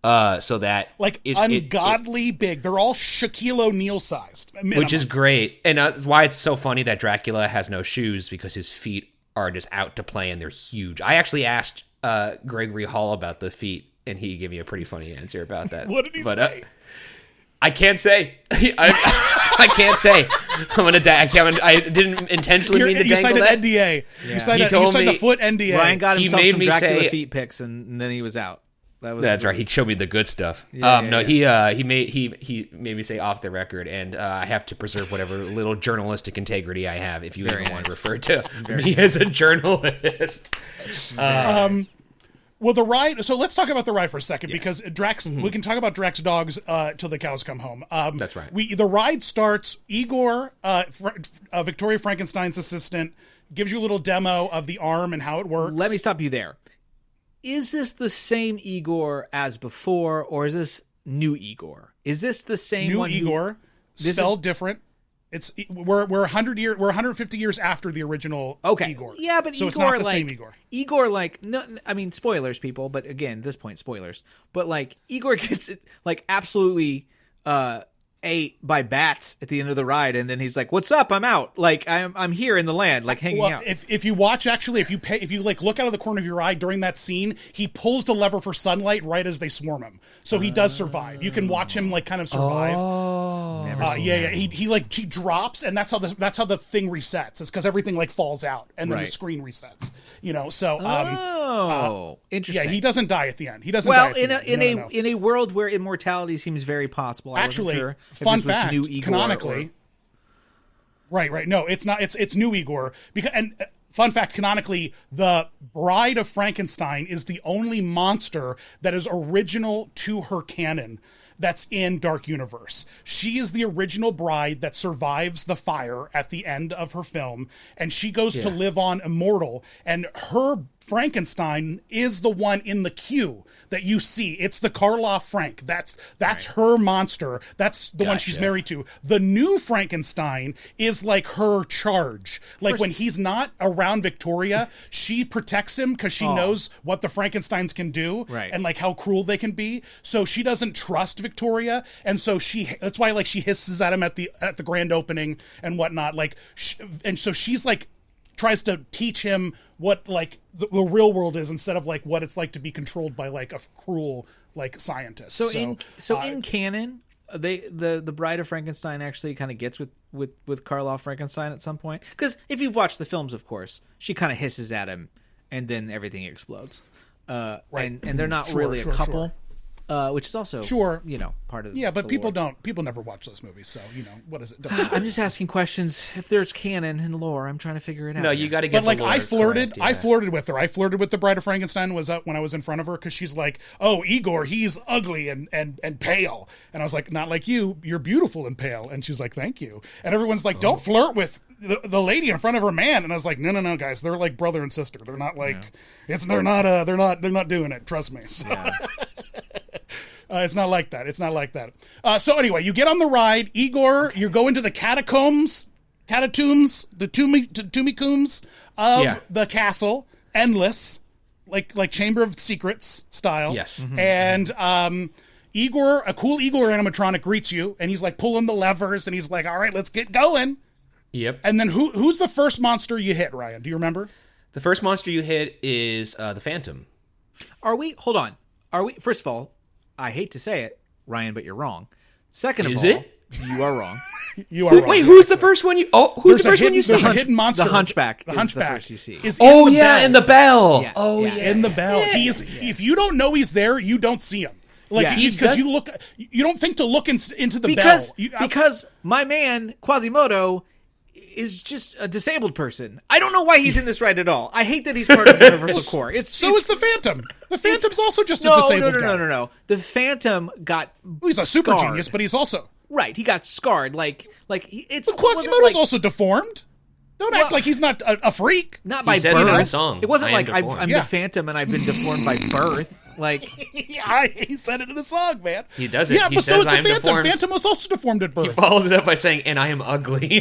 So that like ungodly big. They're all Shaquille O'Neal sized, minimum. Which is great, and why it's so funny that Dracula has no shoes, because his feet are just out to play and they're huge. I actually asked Gregory Hall about the feet, and he gave me a pretty funny answer about that. What did he say? I can't say. I can't say. I'm gonna die. I didn't intentionally mean to dangle that. You signed an NDA. You signed a foot NDA. Ryan got himself some Dracula feet pics, and then he was out. That's right. He showed me the good stuff. He made me say off the record, and I have to preserve whatever little journalistic integrity I have. If you ever want to refer to me as a journalist. Well, the ride. So let's talk about the ride for a second, because Drax. We can talk about Drax dogs till the cows come home. That's right. The ride starts. Eigore, Victoria Frankenstein's assistant, gives you a little demo of the arm and how it works. Let me stop you there. Is this the same Eigore as before, or is this new Eigore? Is this the same new Eigore? Spelled different. It's we're 150 years after the original Eigore. Yeah, but so Eigore, it's not the same Eigore. Igor, like, no, I mean, spoilers, people, but again, at this point, spoilers. But like, Igor gets it like absolutely ate by bats at the end of the ride, and then he's like, "What's up? I'm out. Like, I'm here in the land, like hanging out." If you watch, actually, if you like look out of the corner of your eye during that scene, he pulls the lever for sunlight right as they swarm him, so he does survive. You can watch him like kind of survive. He drops, and that's how the thing resets. It's because everything like falls out, and then the screen resets. You know, so interesting. Yeah, he doesn't die at the end. He doesn't. Well, in a world where immortality seems very possible, actually. Sure. Fun fact, canonically, right. No, it's not. It's new Eigore. Fun fact, canonically, the Bride of Frankenstein is the only monster that is original to her canon that's in Dark Universe. She is the original bride that survives the fire at the end of her film, and she goes to live on immortal, and her Frankenstein is the one in the queue that you see. It's the Karloff Frank. That's her monster. That's the one she's married to. The new Frankenstein is like her charge. Like when he's not around Victoria, she protects him because she knows what the Frankensteins can do and like how cruel they can be. So she doesn't trust Victoria, and so that's why like she hisses at him at the grand opening and whatnot. Like, and so she's like tries to teach him what like the real world is instead of like what it's like to be controlled by like a cruel like scientist. So in canon, the Bride of Frankenstein actually kind of gets with Karloff Frankenstein at some point, because if you've watched the films, of course, she kind of hisses at him and then everything explodes. And they're not really a couple. Which is also part of but people never watch those movies, so what is it? I'm just asking questions. If there's canon and lore, I'm trying to figure it out. No, you got to get. But like I flirted with her. I flirted with the Bride of Frankenstein when I was in front of her, because she's like, "Oh, Eigore, he's ugly and pale," and I was like, "Not like you. You're beautiful and pale." And she's like, "Thank you." And everyone's like, "Don't flirt with the lady in front of her man." And I was like, "No, guys, they're like brother and sister. They're not like they're not doing it. Trust me." So. Yeah. It's not like that. So anyway, you get on the ride. Eigore, you're going to the catacombs, the Tumicombs of the castle. Endless. like Chamber of Secrets style. Yes. And Eigore, a cool Eigore animatronic greets you, and he's like pulling the levers, and he's like, "All right, let's get going." Yep. And then who's the first monster you hit, Ryan? Do you remember? The first monster you hit is the Phantom. Hold on. First of all, I hate to say it, Ryan, but you're wrong. Second of Is all, it? You are wrong. You are wrong. Wait, who's the first one you? Oh, who's the first one you saw? There's a hidden monster. The hunchback. The hunchback. The first you see. Is in the bell. in the bell. Yeah, Oh, yeah. yeah. In the bell. He's if you don't know he's there, you don't see him. Like Yeah. because you don't think to look into the bell. Because my man Quasimodo is just a disabled person. I don't know why he's in this ride at all. I hate that he's part of Universal Core. So is the Phantom. The Phantom's also just a disabled guy. No. The Phantom got He's a super scarred. genius, but he's also Right, he got scarred. It's But Quasimodo's also deformed. Don't act like he's not a freak. not by says birth. it in the song. It wasn't I am like I'm deformed. the Phantom and I've been deformed by birth. Like Yeah, he said it in the song, man. He does it. Yeah, He but so says, is the "I am Phantom. deformed." Phantom was also deformed at He birth. follows it up by saying, "And I am ugly,"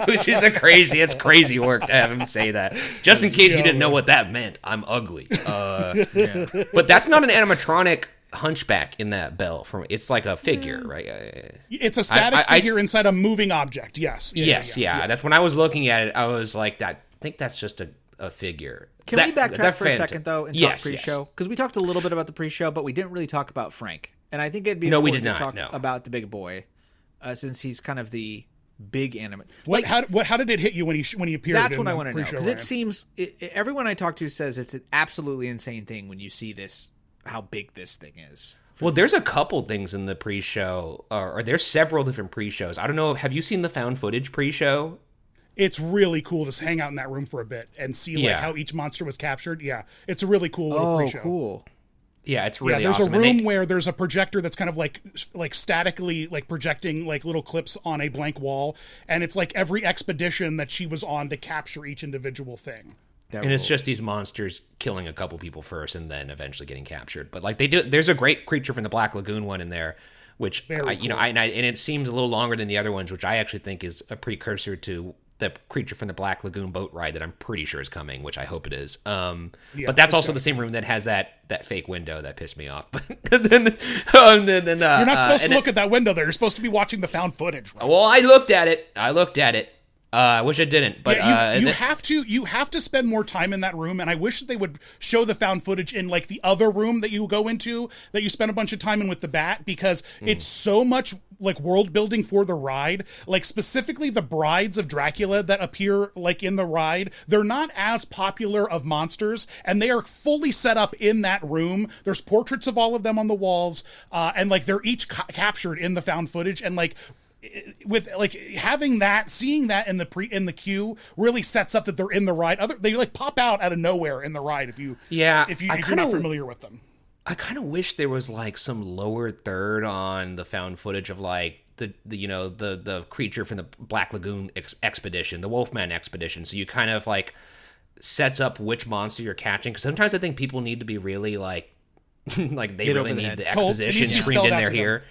which is it's crazy work to have him say that. Just in case you didn't know what that meant, I'm ugly. But that's not an animatronic hunchback in that bell. It's like a figure, right? It's a static figure inside a moving object. Yes. Yeah. That's when I was looking at it. I was like, I think that's just a figure. Can we backtrack for a second, though, and talk Yes. pre-show? Because we talked a little bit about the pre-show, but we didn't really talk about Frank. And I think it'd be No, we important did to not, talk no. about the big boy, since he's kind of the big animate. How did it hit you when he appeared? That's in what I the want to know. pre-show, Because Ryan? it seems, everyone I talk to says it's an absolutely insane thing when you see this, how big this thing is. Well, there's a couple things in the pre-show, or there's several different pre-shows. I don't know. Have you seen the found footage pre-show? It's really cool to hang out in that room for a bit and see like how each monster was captured. Yeah, it's a really cool little pre-show. Cool. Yeah, it's really there's awesome. a room where there's a projector that's kind of like statically like projecting like little clips on a blank wall, and it's like every expedition that she was on to capture each individual thing. And it's just these monsters killing a couple people first and then eventually getting captured. But like there's a great creature from the Black Lagoon one in there, which and it seems a little longer than the other ones, which I actually think is a precursor to the creature from the Black Lagoon boat ride that I'm pretty sure is coming, which I hope it is. But that's also the same room that has that fake window that pissed me off. But then you're not supposed to look at that window there. You're supposed to be watching the found footage. Right? Well, I looked at it. I wish I didn't, but you have to spend more time in that room, and I wish that they would show the found footage in like the other room that you go into that you spend a bunch of time in with the bat, because it's so much like world building for the ride. Like specifically the brides of Dracula that appear like in the ride, they're not as popular of monsters, and they are fully set up in that room. There's portraits of all of them on the walls, and like they're each captured in the found footage, and like with like having that, seeing that in the queue really sets up that they're in the ride. They like pop out of nowhere in the ride if you're not familiar with them. I kind of wish there was like some lower third on the found footage of like the creature from the Black Lagoon expedition, the Wolfman expedition. So you kind of like sets up which monster you're catching, because sometimes I think people need to be really like like they really need the exposition screamed in their ear.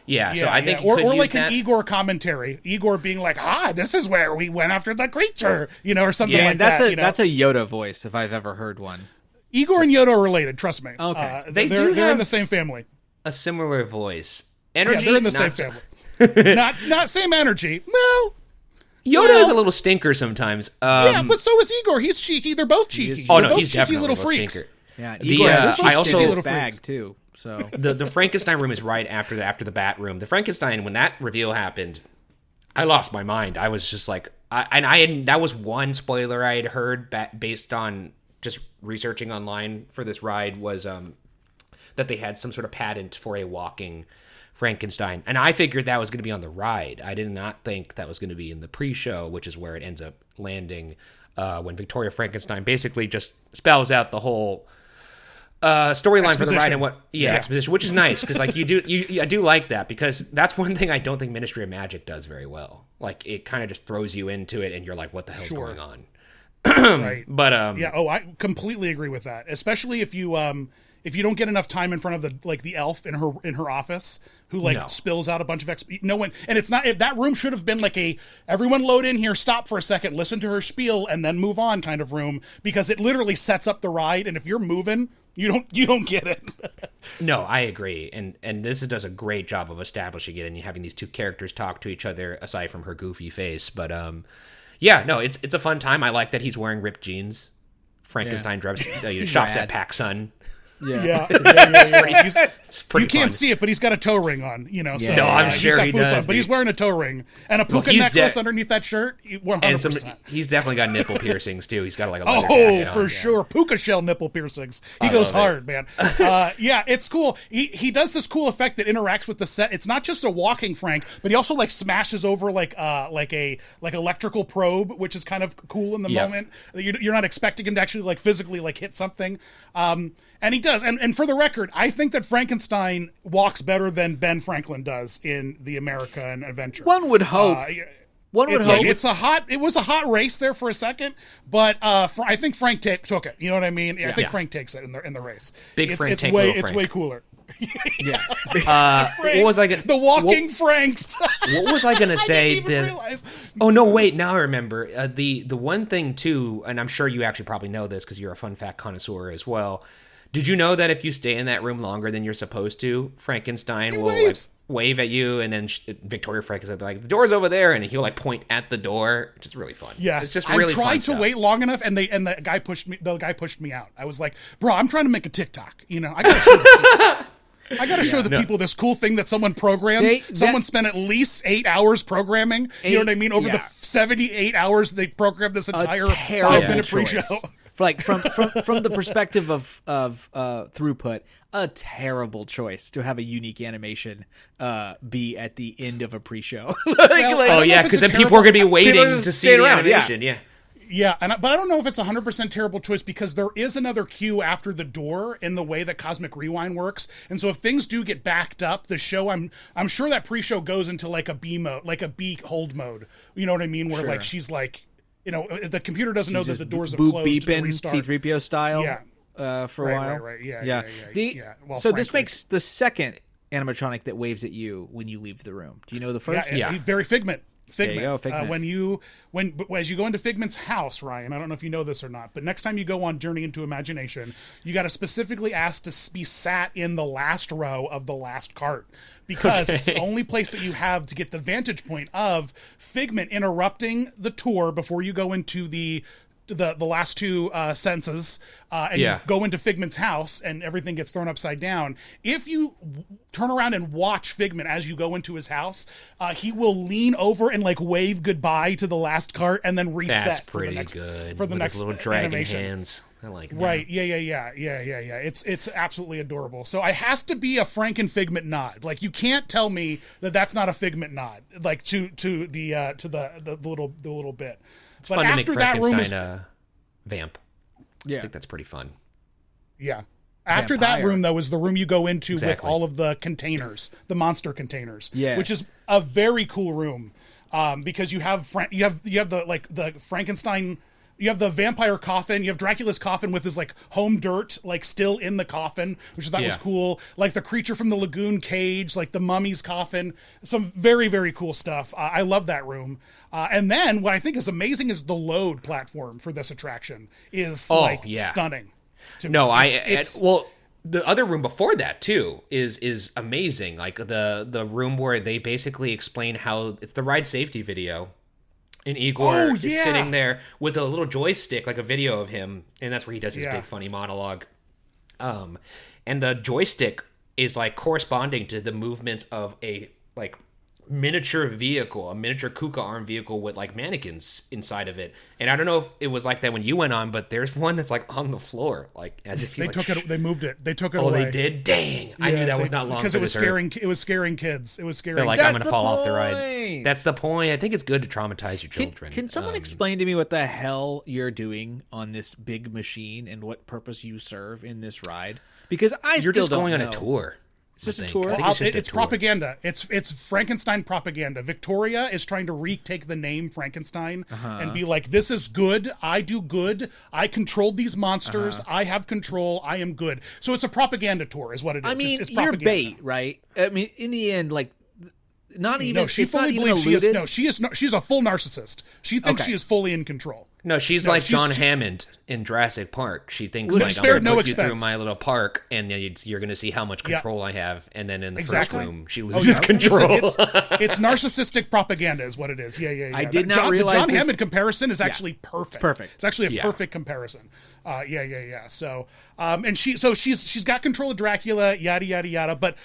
Yeah, so I think or like an Eigore commentary, Eigore being like, this is where we went after the creature, or something like that. That's a Yoda voice if I've ever heard one. Eigore and Yoda are related, trust me. Okay. They're in the same family. A similar voice. Energy? Yeah, they're in the same family. not same energy. Well, Yoda is a little stinker sometimes. But so is Eigore. He's cheeky. They're both cheeky. Oh, They're no, both he's cheeky definitely little a freaks. stinker. Yeah, Igor has a little bag too. So the Frankenstein room is right after the Bat room. The Frankenstein, when that reveal happened, I lost my mind. I was just like, that was one spoiler I had heard based on just researching online for this ride, was that they had some sort of patent for a walking Frankenstein, and I figured that was going to be on the ride. I did not think that was going to be in the pre-show, which is where it ends up landing when Victoria Frankenstein basically just spells out the whole storyline for the ride and exposition, which is nice, because like I do like that, because that's one thing I don't think Ministry of Magic does very well. Like it kind of just throws you into it and you're like, what the hell's going on? Right. But I completely agree with that, especially if if you don't get enough time in front of the elf in her office who spills out a bunch of no one, and it's not, if that room should have been like a everyone load in here, stop for a second, listen to her spiel, and then move on kind of room, because it literally sets up the ride, and if you're moving, you don't get it. No, I agree, and this does a great job of establishing it and having these two characters talk to each other aside from her goofy face. But yeah, no, it's a fun time. I like that he's wearing ripped jeans. Frankenstein drops shops at PacSun. Yeah. It's pretty you can't fun. see it, but he's got a toe ring on, so No, I'm sure he does, on, but he's wearing a toe ring and a puka necklace underneath that shirt. 100%. And he's definitely got nipple piercings too. He's got like a leather jacket for on. sure, puka shell nipple piercings. He goes hard, man. Yeah, it's cool. He does this cool effect that interacts with the set. It's not just a walking Frank, but he also like smashes over like electrical probe, which is kind of cool in the moment. You're not expecting him to actually like physically like hit something. And he does. And for the record, I think that Frankenstein walks better than Ben Franklin does in the American Adventure. One would hope. It was a hot race there for a second, but I think Frank took it. You know what I mean? I think Frank takes it in the race. Frank. It's way cooler. Yeah. What was I gonna? The walking Franks. What was I gonna say? I didn't even realize. Oh no! Wait, now I remember. The one thing too, and I'm sure you actually probably know this because you're a fun fact connoisseur as well. Did you know that if you stay in that room longer than you're supposed to, Frankenstein will like wave at you, and then Victoria Frankenstein will be like, "The door's over there," and he'll like point at the door, which is really fun. Yeah, it's just really I tried fun to wait long enough, and the guy pushed me out. I was like, "Bro, I'm trying to make a TikTok. I gotta show the people this cool thing that someone programmed. Someone spent at least 8 hours programming. You know what I mean? Over the 78 hours they programmed this entire 5-minute pre-show. Like from the perspective of throughput, a terrible choice to have a unique animation be at the end of a pre-show. Because then people are going to be waiting to see the animation. Yeah, but I don't know if it's 100% terrible choice, because there is another cue after the door in the way that Cosmic Rewind works, and so if things do get backed up, the show, I'm sure that pre-show goes into like a B mode, like a B hold mode. You know what I mean? Where like she's like, the computer doesn't know that the doors have closed beeping, to restart. C-3PO style. For a while. Right. Yeah. Well, so this makes the second animatronic that waves at you when you leave the room. Do you know the first? Yeah. Very Figment. There you go, Figment. As you go into Figment's house, Ryan, I don't know if you know this or not, but next time you go on Journey into Imagination, you got to specifically ask to be sat in the last row of the last cart, because it's the only place that you have to get the vantage point of Figment interrupting the tour before you go into the last two senses, and you go into Figment's house and everything gets thrown upside down. If you turn around and watch Figment as you go into his house, he will lean over and like wave goodbye to the last cart and then reset. That's pretty for the next, good. For the With next his little dragon animation. hands. I like that. Right. Yeah. It's absolutely adorable. So it has to be a Frank and Figment nod. Like, you can't tell me that that's not a Figment nod. Like to the little bit. It's fun to make Frankenstein a vamp. Yeah. I think that's pretty fun. Yeah. After that room, though, is the room you go into with all of the containers, the monster containers. Yeah. Which is a very cool room, because you have the Frankenstein. You have the vampire coffin. You have Dracula's coffin with his like home dirt like still in the coffin, which I thought was cool. Like the creature from the lagoon cage, like the mummy's coffin. Some very, very cool stuff. I love that room. And then what I think is amazing is the load platform for this attraction is stunning. No, well, the other room before that too is amazing. Like the room where they basically explain how it's the ride safety video. And Eigore is sitting there with a little joystick, like a video of him, and that's where he does his big funny monologue. And the joystick is like corresponding to the movements of a like miniature vehicle, a miniature Kuka arm vehicle with like mannequins inside of it. And I don't know if it was like that when you went on, but there's one that's like on the floor, like as if they took it. They moved it. They took it away. Oh, they did. Dang, I knew that was not long because it was scaring. It was scaring kids. It was scaring. They're like, I'm gonna fall off the ride. That's the point. I think it's good to traumatize your children. Can someone explain to me what the hell you're doing on this big machine and what purpose you serve in this ride? Because you're just going on a tour. It's just a think. tour. I think It's propaganda. It's Frankenstein propaganda. Victoria is trying to retake the name Frankenstein and be like, this is good. I do good. I controlled these monsters. I have control. I am good. So it's a propaganda tour is what it is. I mean, it's you're propaganda. bait, right? I mean, in the end, like, not even. No, she it's not fully even believes alluded. she's a full narcissist. She thinks she is fully in control. No, she's like John Hammond in Jurassic Park. She thinks Which like I'm spared going to no put you through expense. my little park, and you're going to see how much control I have. And then in the first room, she Oh, loses control. It's narcistic propaganda, is what it is. Yeah. I did not realize the John this. Hammond comparison is actually perfect. It's perfect. It's actually a perfect comparison. Yeah. So, and she's got control of Dracula. Yada yada yada. But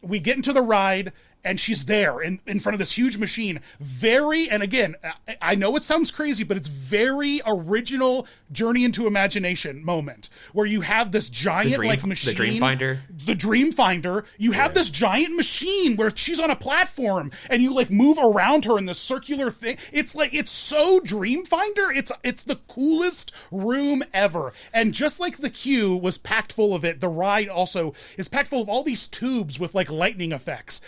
we get into the ride. And she's there in front of this huge machine. And again, I know it sounds crazy, but it's very original Journey into Imagination moment where you have this giant machine. The Dreamfinder. The Dreamfinder. You have this giant machine where she's on a platform and you move around her in this circular thing. It's so Dreamfinder. It's the coolest room ever. And just like the queue was packed full of it, the ride also is packed full of all these tubes with lightning effects.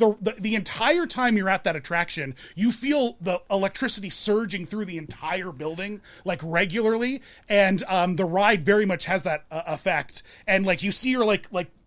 The entire time you're at that attraction, you feel the electricity surging through the entire building regularly, and the ride very much has that effect. And you see her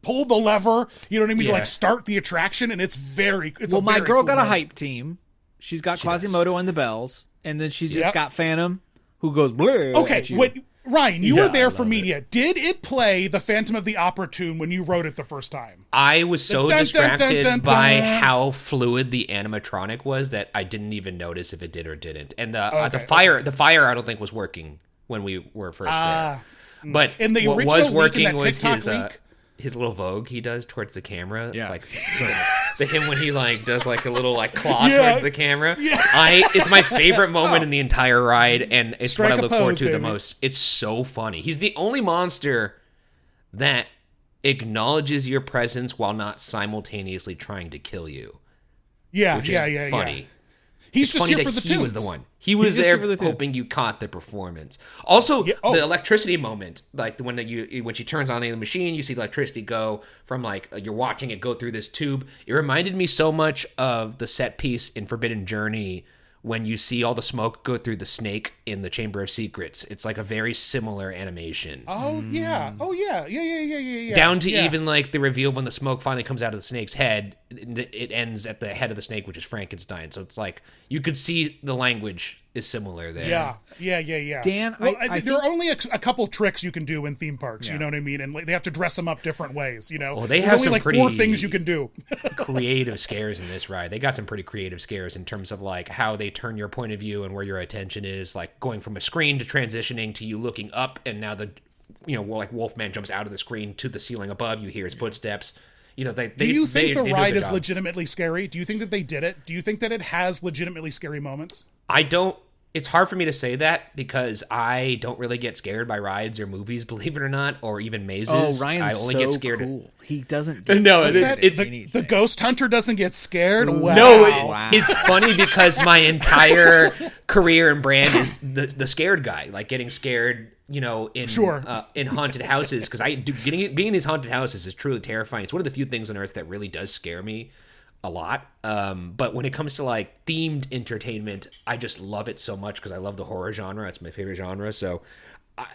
pull the lever, you know what I mean, to start the attraction, and it's my girl cool got a moment. hype team. She's got Quasimodo and the bells, and then she's just got Phantom, who goes bleh. Okay, wait. Ryan, you were there for media. Did it play the Phantom of the Opera tune when you wrote it the first time? I was so distracted by how fluid the animatronic was that I didn't even notice if it did or didn't. And the fire I don't think was working when we were first there. But in the what original was leak, working in that was TikTok leak, his little vogue he does towards the camera. Yeah. Him when he does a little claw towards the camera. Yeah. It's my favorite moment in the entire ride, and it's Strike what I a look forward pose, to the baby. most. It's so funny. He's the only monster that acknowledges your presence while not simultaneously trying to kill you. Yeah, which is funny. Yeah. He's It's just funny here that for the he tunes. was the one. He was just there here for the tunes. hoping you caught the performance. Also, the electricity moment, when she turns on the machine, you see the electricity go from you're watching it go through this tube. It reminded me so much of the set piece in Forbidden Journey when you see all the smoke go through the snake in the Chamber of Secrets. It's a very similar animation. Oh yeah. Yeah. Down to even the reveal when the smoke finally comes out of the snake's head, it ends at the head of the snake, which is Frankenstein. So it's you could see the language is similar there. Yeah. Dan, there are only a couple tricks you can do in theme parks. You know what I mean, and they have to dress them up different ways. Well, they There's have only some pretty 4 things you can do. creative scares in this ride. They got some pretty creative scares in terms of how they turn your point of view and where your attention is, going from a screen to transitioning to you looking up, and now Wolfman jumps out of the screen to the ceiling above. You hear his footsteps. Do you think the ride is legitimately scary? Do you think that they did it? Do you think that it has legitimately scary moments? I don't. It's hard for me to say that because I don't really get scared by rides or movies, believe it or not, or even mazes. Oh, Ryan's I only so get scared. cool. He doesn't get No, scared. it's the ghost hunter doesn't get scared. Wow. No, it's funny because my entire career and brand is the scared guy, getting scared. In haunted houses, because being in these haunted houses is truly terrifying. It's one of the few things on earth that really does scare me a lot. But when it comes to themed entertainment, I just love it so much because I love the horror genre. It's my favorite genre. So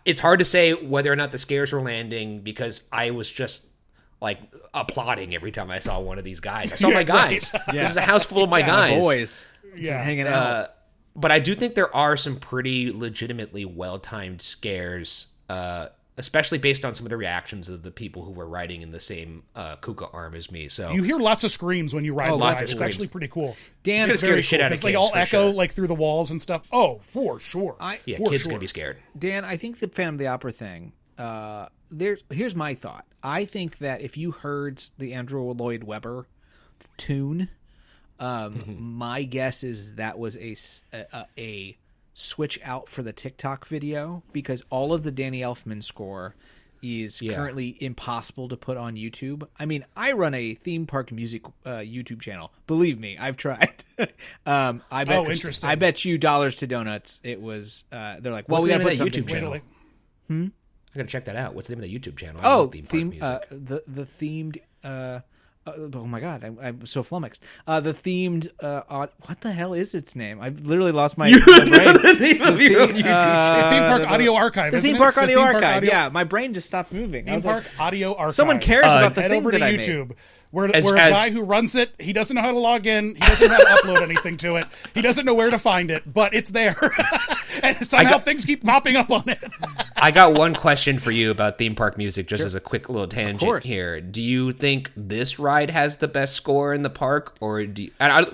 it's hard to say whether or not the scares were landing because I was just applauding every time I saw one of these guys. I saw my guys. Right. This is a house full of my guys. Boys. Hanging out. But I do think there are some pretty legitimately well-timed scares, especially based on some of the reactions of the people who were riding in the same KUKA arm as me. So you hear lots of screams when you ride the lots ride. of It's screams. actually pretty cool. Dan, it's gonna scare the shit out of kids. All for echo sure. through the walls and stuff. Oh, for sure. Kids gonna be scared. Dan, I think the Phantom of the Opera thing. Here's my thought. I think that if you heard the Andrew Lloyd Webber tune, my guess is that was a switch out for the TikTok video because all of the Danny Elfman score is currently impossible to put on YouTube. I mean, I run a theme park music YouTube channel. Believe me, I've tried. Interesting. I bet you dollars to donuts. It was. They're like, well, What's we the got to name put of that something. YouTube channel? I gotta check that out. What's the name of the YouTube channel? Oh, theme. The themed oh my god, I'm so flummoxed. The themed what the hell is its name? I've literally lost my brain. The name of your own YouTube channel. Theme Park Audio Archive. The Theme Park Audio Archive. Yeah, my brain just stopped moving. Theme Park Audio Archive. Someone cares about the head thing over that to I YouTube. made. Where a guy who runs it, he doesn't know how to log in. He doesn't know how to upload anything to it. He doesn't know where to find it, but it's there. And somehow things keep popping up on it. I got one question for you about theme park music, just as a quick little tangent here. Do you think this ride has the best score in the park, or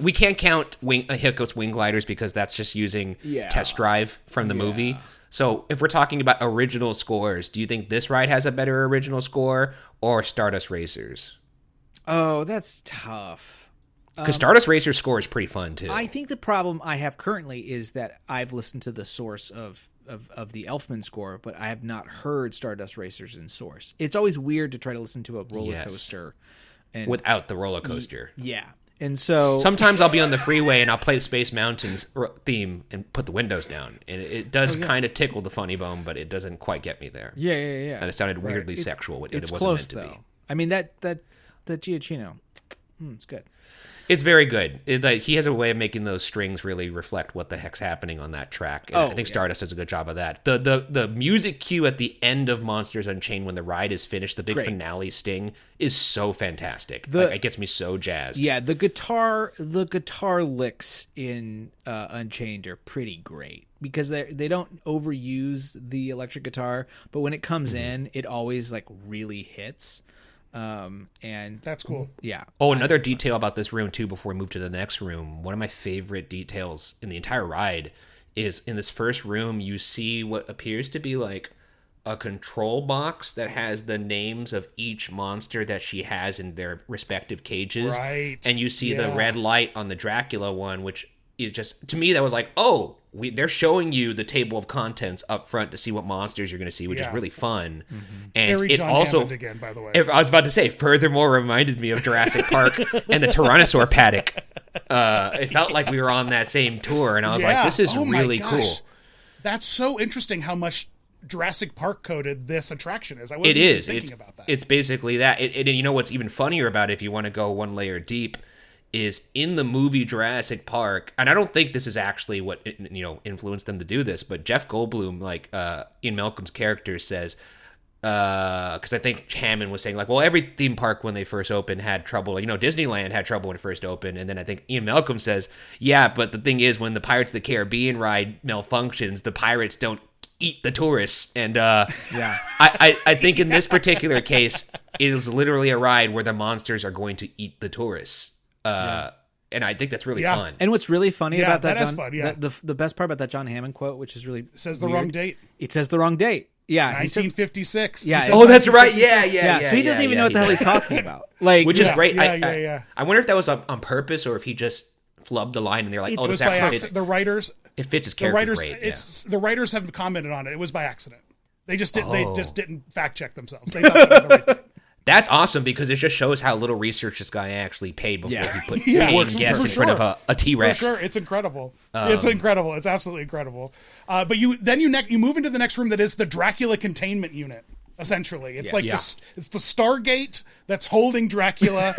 we can't count Hiccups Wing Gliders because that's just using test drive from the movie. So if we're talking about original scores, do you think this ride has a better original score or Stardust Racers? Oh, that's tough. Because Stardust Racer's score is pretty fun, too. I think the problem I have currently is that I've listened to the source of the Elfman score, but I have not heard Stardust Racers in source. It's always weird to try to listen to a roller coaster. And, without the roller coaster. Yeah. And so... Sometimes I'll be on the freeway and I'll play the Space Mountains theme and put the windows down. And it does kind of tickle the funny bone, but it doesn't quite get me there. Yeah. And it sounded weirdly sexual. It wasn't close, meant to be. I mean, that Giacchino, it's good. It's very good. He has a way of making those strings really reflect what the heck's happening on that track. And I think Stardust does a good job of that. The music cue at the end of Monsters Unchained when the ride is finished, the big finale sting, is so fantastic. It gets me so jazzed. Yeah, the guitar licks in Unchained are pretty great because they don't overuse the electric guitar, but when it comes in, it always really hits. And that's cool. Yeah. Oh, another detail about this room too before we move to the next room. One of my favorite details in the entire ride is in this first room you see what appears to be like a control box that has the names of each monster that she has in their respective cages. Right. And you see the red light on the Dracula one, which is just, to me that was like, oh, they're showing you the table of contents up front to see what monsters you're going to see, which is really fun. Mm-hmm. And Very it John also, Hammond again, by the way. I was about to say, furthermore reminded me of Jurassic Park and the Tyrannosaur paddock. It felt like we were on that same tour, and I was like, this is really cool. That's so interesting how much Jurassic Park coded this attraction is. I wasn't even thinking about that. It's basically that. And you know what's even funnier about it, if you want to go one layer deep, is in the movie Jurassic Park, and I don't think this is actually what influenced them to do this, but Jeff Goldblum, Ian Malcolm's character, says, because I think Hammond was saying well, every theme park when they first opened had trouble. Disneyland had trouble when it first opened, and then I think Ian Malcolm says, yeah, but the thing is, when the Pirates of the Caribbean ride malfunctions, the pirates don't eat the tourists. And I think in this particular case, it is literally a ride where the monsters are going to eat the tourists. And I think that's really fun. And what's really funny about that, John, is fun, the best part about that John Hammond quote, which is really says the wrong date. It says the wrong date. Yeah, 1956. Yeah. Oh, that's right. Yeah. So he doesn't even know what the hell he's talking about. Which is great. Yeah. I wonder if that was on purpose or if he just flubbed the line and they're like, it was by accident. The writers. It fits his character great. The writers haven't commented on it. It was by accident. They just didn't. They just didn't fact check themselves. They thought that was the right date. That's awesome because it just shows how little research this guy actually paid before he put paying guests in front of a T-Rex. For sure, it's incredible. It's incredible. It's absolutely incredible. But you move into the next room that is the Dracula Containment Unit. Essentially, it's it's the Stargate that's holding Dracula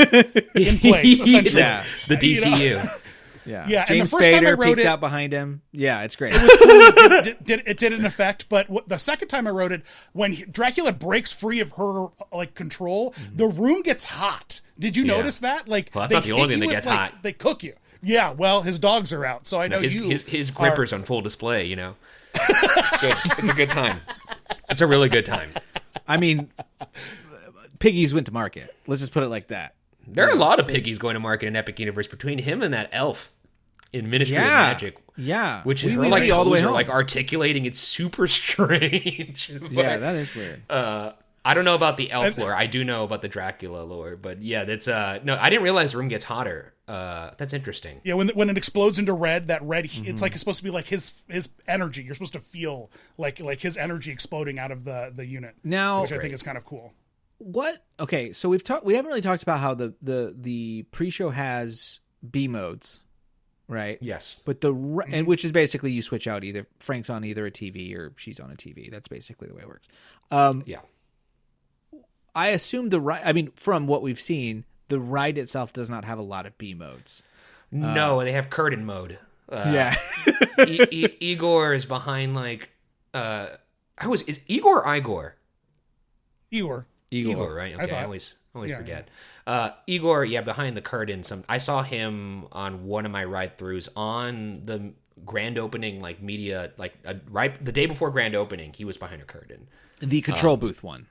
in place. Essentially, the DCU. Yeah. James Spader peeks out behind him. Yeah, it's great. It did an effect, but the second time I wrote it, when Dracula breaks free of her control, the room gets hot. Did you notice that? That's not the only thing that gets hot. They cook you. Yeah, well, his dogs are out, so I know his gripper's on full display. It's good. It's a good time. It's a really good time. I mean, piggies went to market. Let's just put it like that. There are a lot of piggies going to market in Epic Universe between him and that elf in Ministry of Magic. Yeah. Which is all the way home. Articulating. It's super strange. Yeah, that is weird. I don't know about the elf lore. I do know about the Dracula lore, but yeah, that's no, I didn't realize the room gets hotter. That's interesting. Yeah, when it explodes into red, that red it's supposed to be like his energy. You're supposed to feel like his energy exploding out of the unit. Now, which I think is kind of cool. What? Okay, so we haven't really talked about how the pre-show has B modes, right? Yes. But and which is basically you switch out either Frank's on either a TV or she's on a TV. That's basically the way it works. I assume the ride. I mean, from what we've seen, the ride itself does not have a lot of B modes. No, they have curtain mode. Yeah. Eigore is behind like. Is Eigore or Igor? Eigore, right? Okay, I always forget. Eigore, behind the curtain. I saw him on one of my ride-throughs on the grand opening, like media, like right the day before grand opening. He was behind a curtain. The control booth one.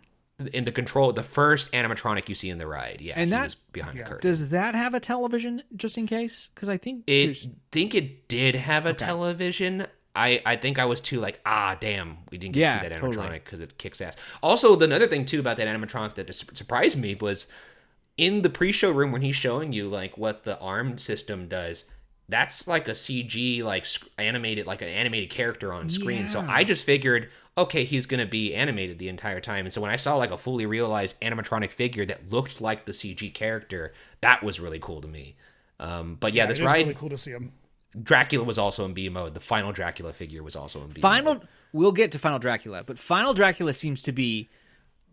In the first animatronic you see in the ride, and that he was behind a curtain. Does that have a television, just in case? Because I think it did have a television. I think I was too like, damn, we didn't get to see that animatronic because it kicks ass. Also, another thing too about that animatronic that surprised me was in the pre-show room when he's showing you like what the arm system does. That's like a CG like animated, like an animated character on screen. Yeah. So I just figured, okay, he's gonna be animated the entire time. And so when I saw like a fully realized animatronic figure that looked like the CG character, that was really cool to me. But this ride, really cool to see him. Dracula was also in B mode. The final Dracula figure was also in B mode. We'll get to Final Dracula, but Final Dracula seems to be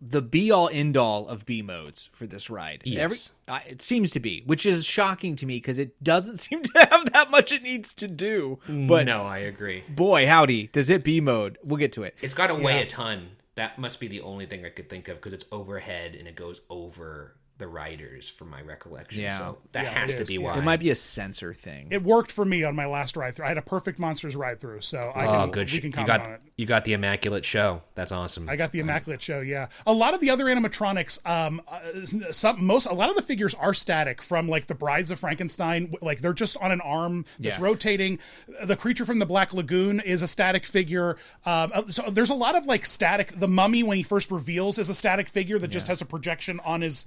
the be-all, end-all of B modes for this ride. Yes. It seems to be, which is shocking to me because it doesn't seem to have that much it needs to do. But no, I agree. Boy, howdy, does it B mode. We'll get to it. It's got to weigh a ton. That must be the only thing I could think of because it's overhead and it goes over the riders from my recollection. Yeah. So that has to be why. It might be a sensor thing. It worked for me on my last ride through. I had a perfect Monsters ride through, so we can comment on it. You got the Immaculate Show. That's awesome. I got the Immaculate Show, yeah. A lot of the other animatronics, a lot of the figures are static from like the Brides of Frankenstein. Like they're just on an arm that's rotating. The Creature from the Black Lagoon is a static figure. So there's a lot of like static. The Mummy, when he first reveals, is a static figure that just has a projection on his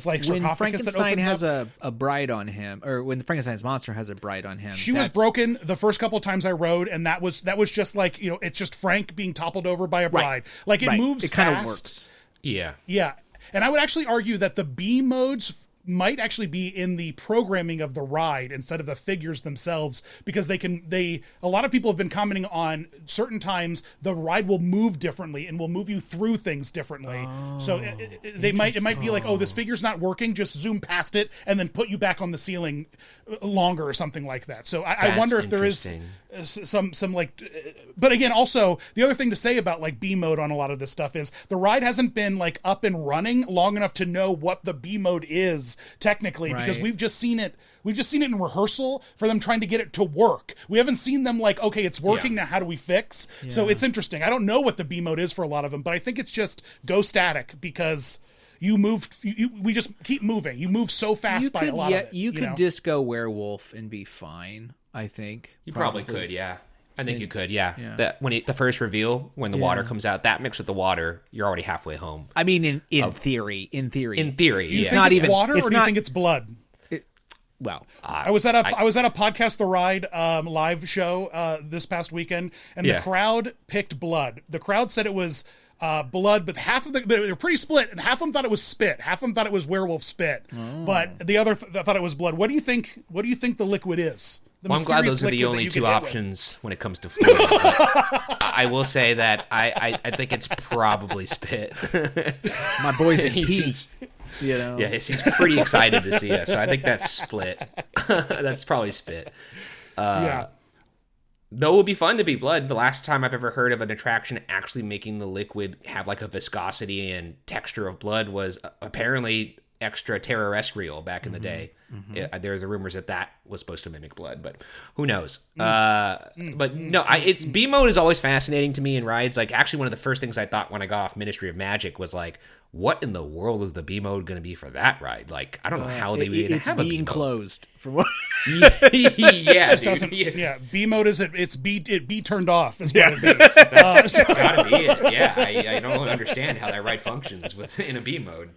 like when sarcophagus. Frankenstein has a bride on him, or when Frankenstein's monster has a bride on him, she was broken the first couple of times I rode, and that was just like, it's just Frank being toppled over by a bride. Like it moves fast. It kind of works. Yeah. And I would actually argue that the B modes might actually be in the programming of the ride instead of the figures themselves, because a lot of people have been commenting on certain times the ride will move differently and will move you through things differently. So it might be like, this figure's not working, just zoom past it and then put you back on the ceiling longer or something like that. So I wonder if there is some like, but again, also the other thing to say about like B mode on a lot of this stuff is the ride hasn't been like up and running long enough to know what the B mode is technically, because we've just seen it in rehearsal for them trying to get it to work. We haven't seen them like, okay, it's working now, how do we fix? So it's interesting. I don't know what the B mode is for a lot of them, but I think it's just go static, because we just keep moving. You move so fast by a lot of it. You could disco werewolf and be fine, I think. You probably could, yeah. I think you could, yeah. That the first reveal, when the water comes out, that mixed with the water, you're already halfway home. I mean, in theory. In theory, do you think it's water, or do you think it's blood? I was at a Podcast the Ride live show this past weekend, and the crowd picked blood. The crowd said it was blood, but they were pretty split, and half of them thought it was spit, half of them thought it was werewolf spit, but the other thought it was blood. What do you think the liquid is? I'm glad those are the only two options when it comes to fluid. I will say that I think it's probably spit. My boy's in heat. Yeah, he seems pretty excited to see us. So I think that's split. That's probably spit. Though it would be fun to be blood. The last time I've ever heard of an attraction actually making the liquid have like a viscosity and texture of blood was apparently extraterrestrial back in the day. There's the rumors that was supposed to mimic blood, but who knows? But no, it's B mode is always fascinating to me in rides. Like actually, one of the first things I thought when I got off Ministry of Magic was like, what in the world is the B mode going to be for that ride? Like I don't know how they would even have a B mode. It's being closed for what? Yeah, just doesn't. Yeah, B mode is it's B turned off. Is what it is. That's gotta be it. Yeah, I don't understand how that ride functions in a B mode.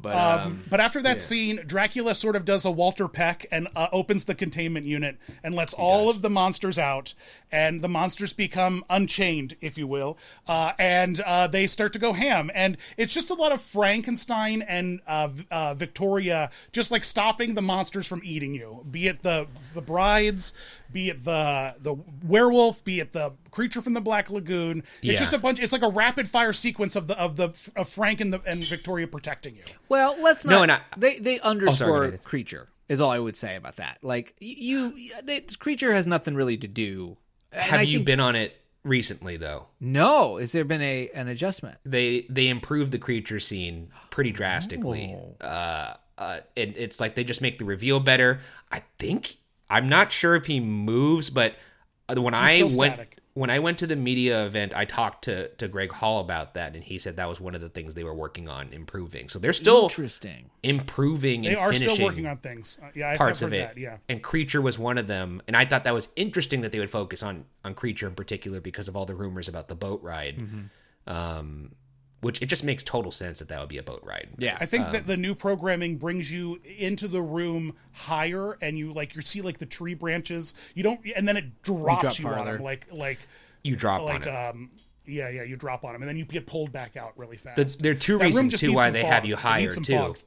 But after that scene, Dracula sort of does a Walter Peck and opens the containment unit and lets all of the monsters out, and the monsters become unchained, if you will, and they start to go ham. And it's just a lot of Frankenstein and Victoria just like stopping the monsters from eating you, be it the brides, be it the werewolf, be it the creature from the Black Lagoon. Yeah. It's just a bunch. It's like a rapid fire sequence of Frank and Victoria protecting you. Well, let's not. No, and they underscore sorry, creature is all I would say about that. Like creature has nothing really to do. Have you been on it recently though? No. Has there been an adjustment? They improved the creature scene pretty drastically. And it's like they just make the reveal better. I'm not sure if he moves, but when I went to the media event, I talked to Greg Hall about that, and he said that was one of the things they were working on improving. So they're still improving. They and are finishing still working on things. Yeah, parts I've heard of it. That, yeah. And Creature was one of them, and I thought that was interesting that they would focus on Creature in particular because of all the rumors about the boat ride. Which it just makes total sense that would be a boat ride. Yeah, I think that the new programming brings you into the room higher, and you see like the tree branches. You don't, and then it drops you on them like you drop like on it. You drop on them, and then you get pulled back out really fast. There are two reasons too why they have you higher too. Fogs.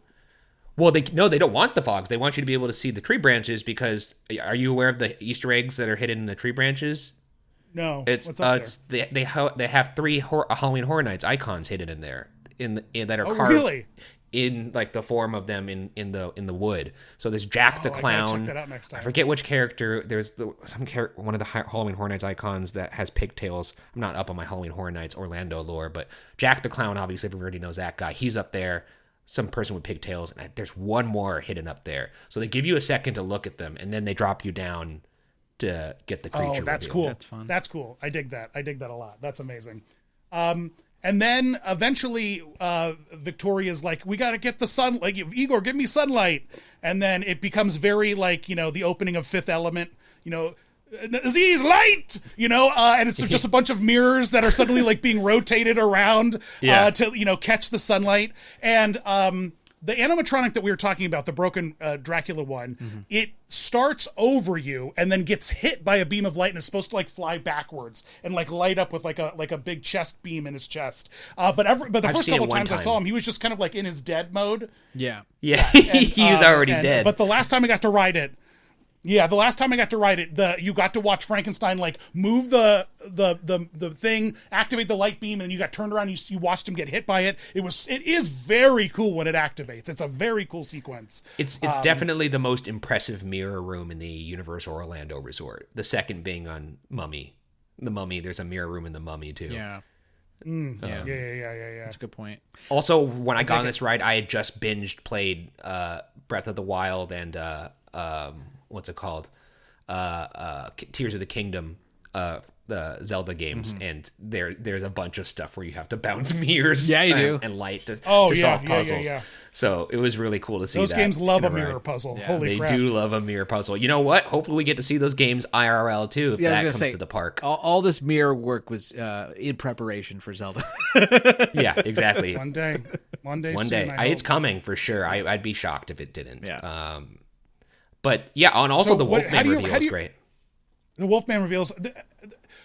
Well, they don't want the fogs. They want you to be able to see the tree branches because are you aware of the Easter eggs that are hidden in the tree branches? No, it's they have 3 Halloween Horror Nights icons hidden in there that are carved in like the form of them in the wood. So there's Jack the Clown. I gotta check that out next time. I forget which character. There's one of the Halloween Horror Nights icons that has pigtails. I'm not up on my Halloween Horror Nights Orlando lore, but Jack the Clown, obviously everybody already knows that guy. He's up there. Some person with pigtails, and there's one more hidden up there. So they give you a second to look at them, and then they drop you down to get the creature. Oh, that's revealed. cool. That's fun. That's cool. I dig that. I dig that a lot. That's amazing. And then eventually Victoria's like, we got to get the sun. Like, Igor, give me sunlight. And then it becomes very like, the opening of Fifth Element, Aziz, light, and it's just a bunch of mirrors that are suddenly like being rotated around to, catch the sunlight. And the animatronic that we were talking about, the broken Dracula one, it starts over you and then gets hit by a beam of light and is supposed to like fly backwards and like light up with like a big chest beam in his chest. But the first couple times I saw him, he was just kind of like in his dead mode. Yeah. He was already dead. But the last time I got to ride it, you got to watch Frankenstein like move the thing, activate the light beam, and you got turned around. You watched him get hit by it. It is very cool when it activates. It's a very cool sequence. It's definitely the most impressive mirror room in the Universal Orlando Resort. The second being on Mummy. The Mummy. There's a mirror room in the Mummy too. Yeah. Yeah. That's a good point. Also, when I got on this ride, I had just played Breath of the Wild and what's it called? Tears of the Kingdom, the Zelda games, and there's a bunch of stuff where you have to bounce mirrors. Yeah, you do. And light to solve puzzles. Yeah. So it was really cool to see those that. Those games love a ride. mirror puzzle. Yeah. Holy crap. They do love a mirror puzzle. You know what? Hopefully we get to see those games IRL too if that comes to the park. All this mirror work was in preparation for Zelda. Yeah, exactly. One day. Soon, it's coming for sure. I'd be shocked if it didn't. Yeah. But yeah, and also the Wolfman reveal is great. The Wolfman reveals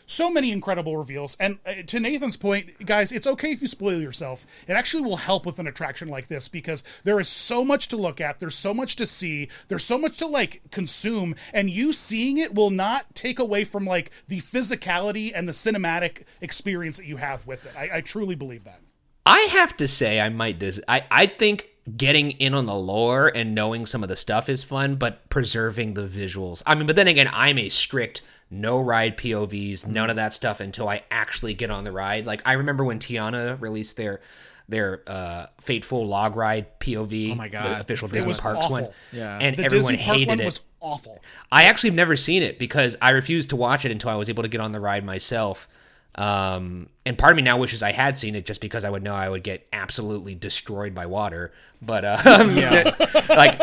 so many incredible reveals. And to Nathan's point, guys, it's okay if you spoil yourself. It actually will help with an attraction like this because there is so much to look at. There's so much to see. There's so much to like consume. And you seeing it will not take away from like the physicality and the cinematic experience that you have with it. I truly believe that. I have to say, I think getting in on the lore and knowing some of the stuff is fun, but preserving the visuals. I mean, but then again, I'm a strict no ride POVs, none of that stuff until I actually get on the ride. Like I remember when Tiana released their Fateful Log Ride POV, oh my God, the official Disney Parks awful. one, yeah, and the everyone Disney Park hated one it. Was awful. I actually have never seen it because I refused to watch it until I was able to get on the ride myself. And part of me now wishes I had seen it just because I would know I would get absolutely destroyed by water. But like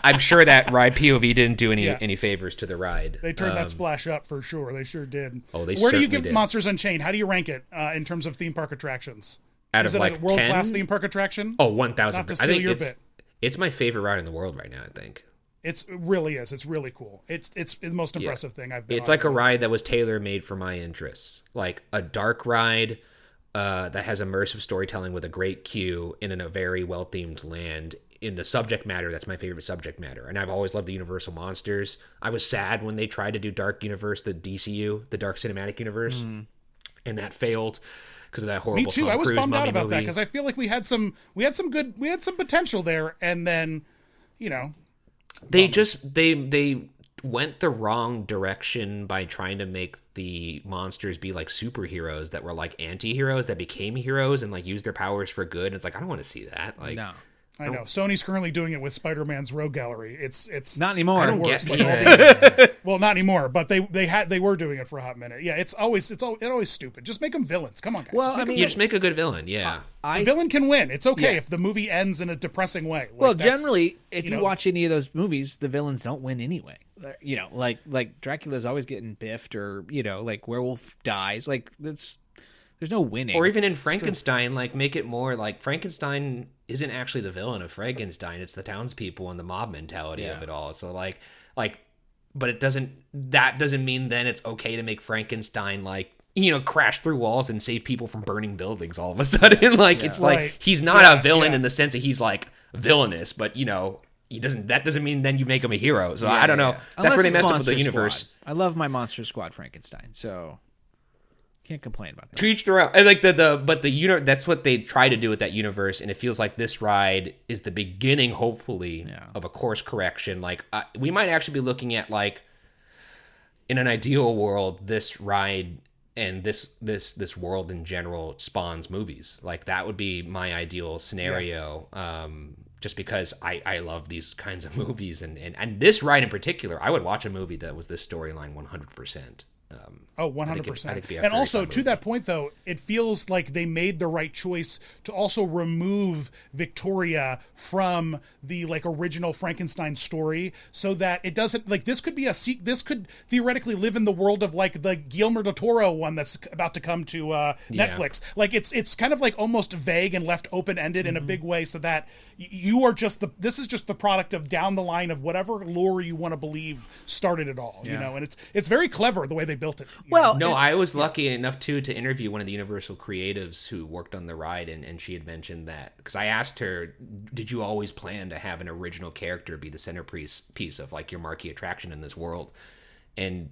I'm sure that ride POV didn't do any favors to the ride. They turned that splash up for sure. They sure did. Oh, they Where do you certainly give did. Monsters Unchained? How do you rank it in terms of theme park attractions? Is it like a world-class 10? theme park attraction? Oh, 1,000%. Not to I steal think your bit. it's my favorite ride in the world right now, I think. It really is. It's really cool. It's the most impressive thing I've been It's on. like a ride that was tailor-made for my interests. Like a dark ride that has immersive storytelling with a great queue in a very well-themed land in the subject matter, that's my favorite subject matter. And I've always loved the Universal monsters. I was sad when they tried to do Dark Universe, the DCU, the Dark Cinematic Universe, and that failed because of that horrible. Me too. Tom I was Cruise bummed out about movie. that because I feel like we had some potential there, and then, they went the wrong direction by trying to make the monsters be like superheroes that were like anti-heroes that became heroes and like used their powers for good. And it's like, I don't want to see that. Like, No. I know Sony's currently doing it with Spider-Man's Rogue Gallery. It's Not anymore. I don't worse. get Like, well, not anymore, but they were doing it for a hot minute. Yeah, it's always stupid. Just make them villains. Come on, guys. Well, you just make a good villain. Yeah. The villain can win. It's okay if the movie ends in a depressing way. Like, well, generally, if you watch any of those movies, the villains don't win anyway. Like Dracula's always getting biffed, or like Werewolf dies. Like there's no winning. Or even in Frankenstein, like make it more like Frankenstein isn't actually the villain of Frankenstein. It's the townspeople and the mob mentality of it all. So but that doesn't mean then it's okay to make Frankenstein crash through walls and save people from burning buildings all of a sudden. It's like he's not a villain in the sense that he's like villainous, but that doesn't mean then you make him a hero. So I don't know. That's where they messed up with the universe. Squad. I love my Monster Squad Frankenstein, so can't complain about that. To each their own. And like that's what they try to do with that universe, and it feels like this ride is the beginning, hopefully, of a course correction. Like we might actually be looking at like in an ideal world, this ride and this world in general spawns movies. Like that would be my ideal scenario. Just because I love these kinds of movies, and this ride in particular, I would watch a movie that was this storyline 100%. 100%. And also, to that point, though, it feels like they made the right choice to also remove Victoria from the original Frankenstein story, so that it doesn't this could be this could theoretically live in the world of the Guillermo del Toro one that's about to come to Netflix. It's kind of almost vague and left open ended in a big way, so that you are this is just the product of down the line of whatever lore you want to believe started it all. And it's very clever the way they built it. I was lucky enough to interview one of the Universal creatives who worked on the ride, and she had mentioned that, because I asked her, did you always plan to have an original character be the centerpiece of your marquee attraction in this world? And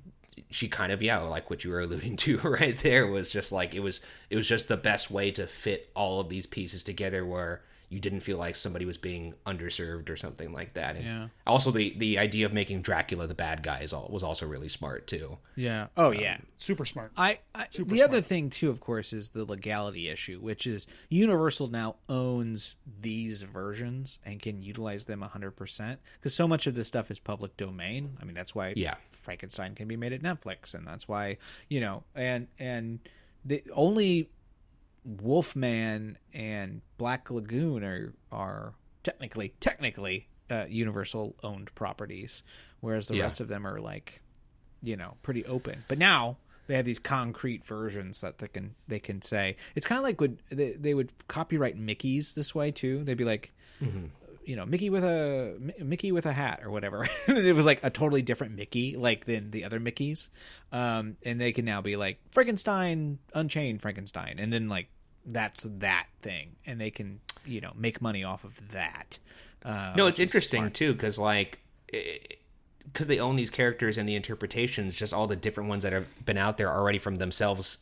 she kind of like what you were alluding to right there was just it was just the best way to fit all of these pieces together, where you didn't feel like somebody was being underserved or something like that. And also the idea of making Dracula the bad guy was also really smart too. Yeah. Oh yeah. Super smart. The other thing too, of course, is the legality issue, which is Universal now owns these versions and can utilize them 100%, because so much of this stuff is public domain. I mean, that's why Frankenstein can be made at Netflix, and that's why, and the only Wolfman and Black Lagoon are technically Universal owned properties, whereas the rest of them are pretty open. But now they have these concrete versions that they can say. It's kind of like they would copyright Mickeys this way too. They'd be like, Mickey with a hat or whatever. It was a totally different Mickey than the other Mickeys. And they can now be Frankenstein Unchained Frankenstein, and then that's that thing, and they can make money off of that. It's interesting too, because they own these characters and the interpretations, just all the different ones that have been out there already from themselves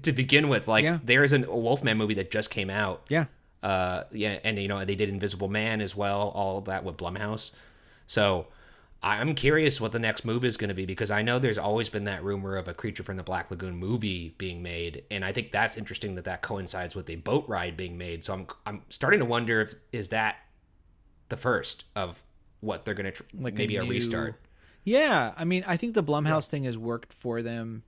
to begin with. There's a Wolfman movie that just came out. And they did Invisible Man as well, all of that with Blumhouse. So I'm curious what the next move is going to be, because I know there's always been that rumor of a Creature from the Black Lagoon movie being made, and I think that's interesting that coincides with a boat ride being made. So I'm starting to wonder if is that the first of what they're going to maybe a restart. Yeah, I mean, I think the Blumhouse thing has worked for them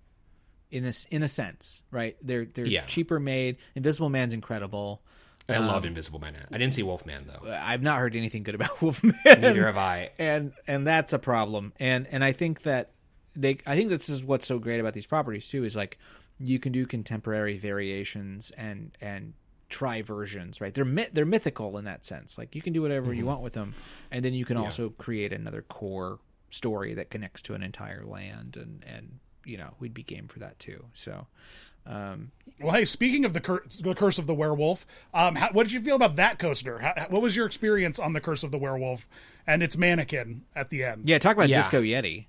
in a sense, right? They're cheaper made. Invisible Man's incredible. I love Invisible Man. I didn't see Wolfman though. I've not heard anything good about Wolfman. Neither have I. And that's a problem. And I think that I think this is what's so great about these properties too, is you can do contemporary variations and try versions, right? They're mythical in that sense. You can do whatever you want with them, and then you can also create another core story that connects to an entire land, and we'd be game for that too. So Well, hey, speaking of the Curse of the Werewolf, what did you feel about that coaster? What was your experience on the Curse of the Werewolf and its mannequin at the end? Yeah, talk about Disco Yeti.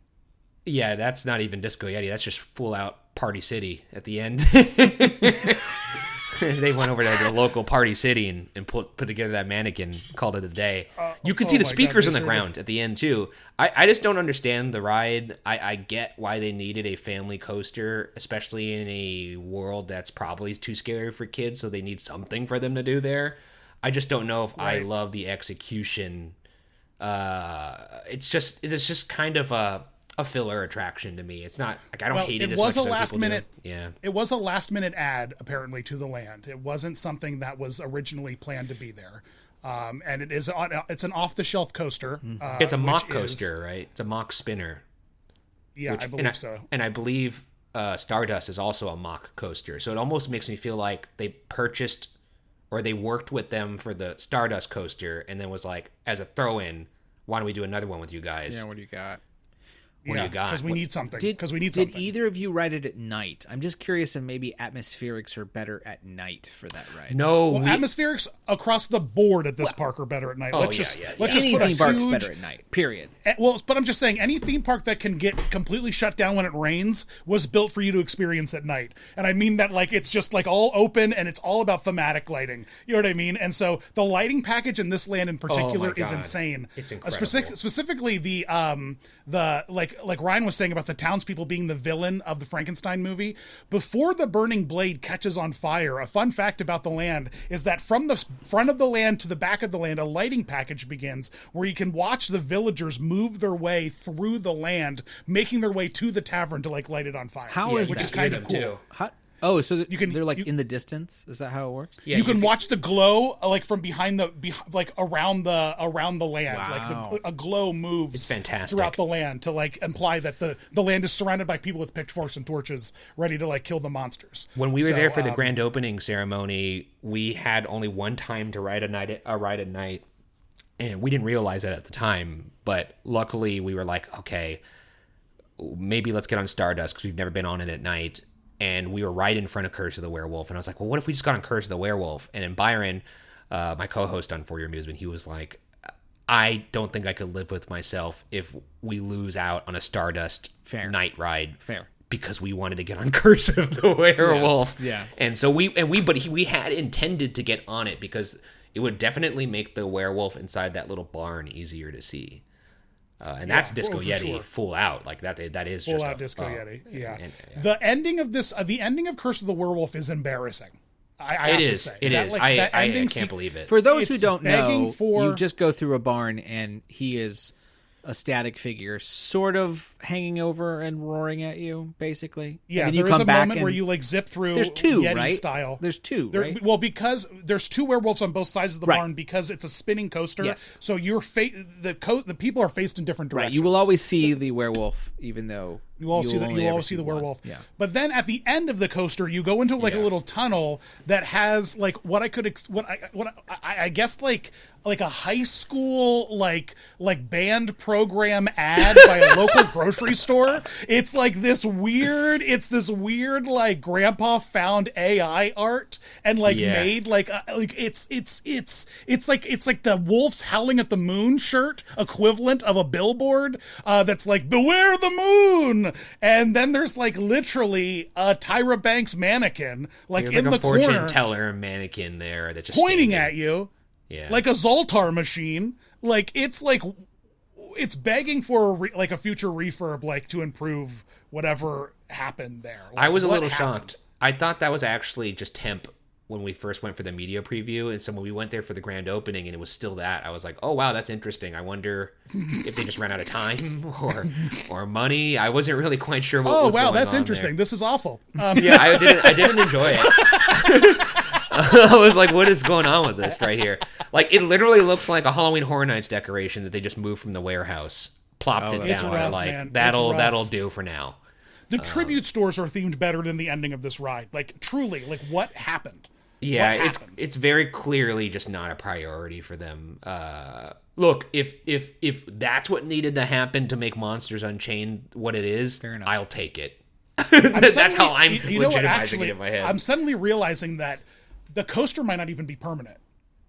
Yeah, that's not even Disco Yeti. That's just full out Party City at the end. They went over to the local Party City and put together that mannequin, called it a day. You could see the speakers on the ground at the end, too. I just don't understand the ride. I get why they needed a family coaster, especially in a world that's probably too scary for kids, so they need something for them to do there. I just don't know if I love the execution. It's just kind of a filler attraction to me. It's not like I don't hate it as much as other people do. Yeah. It was a last minute add apparently to the land. It wasn't something that was originally planned to be there. And it's an off the shelf coaster. It's a mock coaster, right? It's a mock spinner. Yeah, I believe so. And I believe Stardust is also a mock coaster. So it almost makes me feel like they purchased or they worked with them for the Stardust coaster and then was like, as a throw-in, why don't we do another one with you guys? Yeah, what do you got? What do you got? Because we need something. Did either of you ride it at night? I'm just curious if maybe atmospherics are better at night for that ride. No, atmospherics across the board at this park are better at night. Let's just any put theme park's better at night. Period. But I'm just saying, any theme park that can get completely shut down when it rains was built for you to experience at night. And I mean that like it's just like all open and it's all about thematic lighting. You know what I mean? And so the lighting package in this land in particular is insane. It's incredible. Specifically the like Ryan was saying about the townspeople being the villain of the Frankenstein movie. Before the burning blade catches on fire, a fun fact about the land is that from the front of the land to the back of the land, a lighting package begins where you can watch the villagers move their way through the land, making their way to the tavern to like light it on fire. Which is kind of cool. So they're like in the distance? Is that how it works? Yeah, you can watch the glow like from behind like around the land. Wow. Like a glow moves it's fantastic. throughout the land to like imply that the land is surrounded by people with pitchforks and torches ready to like kill the monsters. When we were there for the grand opening ceremony, we had only one time to ride a ride at night, and we didn't realize that at the time. But luckily, we were like, okay, maybe let's get on Stardust because we've never been on it at night. And we were right in front of Curse of the Werewolf. And I was like, well, what if we just got on Curse of the Werewolf? And then Byron, my co-host on For Your Amusement, he was like, I don't think I could live with myself if we lose out on a Stardust night ride. Fair. Because we wanted to get on Curse of the Werewolf. Yeah. And so we had intended to get on it because it would definitely make the werewolf inside that little barn easier to see. And that's Disco Yeti full out. Like that is full just out Disco Yeti. Yeah. The ending of the ending of Curse of the Werewolf is embarrassing. It is. I can't believe it. For those who don't know, you just go through a barn and he is a static figure sort of hanging over and roaring at you, basically. Yeah, and there is a moment where you like zip through there's two, Yeti right? style. There's two, right? Well, because there's two werewolves on both sides of the barn because it's a spinning coaster. Yes. So the people are faced in different directions. Right. You will always see the werewolf, even though you always see the werewolf. Yeah. But then at the end of the coaster, you go into like a little tunnel that has like I guess like a high school like band program ad by a local grocery store. It's this weird like grandpa found AI art and made it's like the Wolves Howling at the Moon shirt equivalent of a billboard that's like beware the moon, and then there's like literally a Tyra Banks mannequin in the corner, fortune teller mannequin there that just pointing at you. Yeah. Like a Zoltar machine. It's begging for a future refurb, to improve whatever happened there. I was a little shocked. I thought that was actually just temp when we first went for the media preview. And so when we went there for the grand opening and it was still that, I was like, oh, wow, that's interesting. I wonder if they just ran out of time or money. I wasn't really quite sure what was going on. Oh, wow, that's interesting. This is awful. Yeah, I didn't enjoy it. I was like, what is going on with this right here? It literally looks like a Halloween Horror Nights decoration that they just moved from the warehouse, plopped it down, rough, that'll do for now. The tribute stores are themed better than the ending of this ride. Truly, what happened? Yeah, it's very clearly just not a priority for them. Look, if that's what needed to happen to make Monsters Unchained what it is, I'll take it. That's how I'm you know what, legitimizing actually, it in my head. I'm suddenly realizing that the coaster might not even be permanent.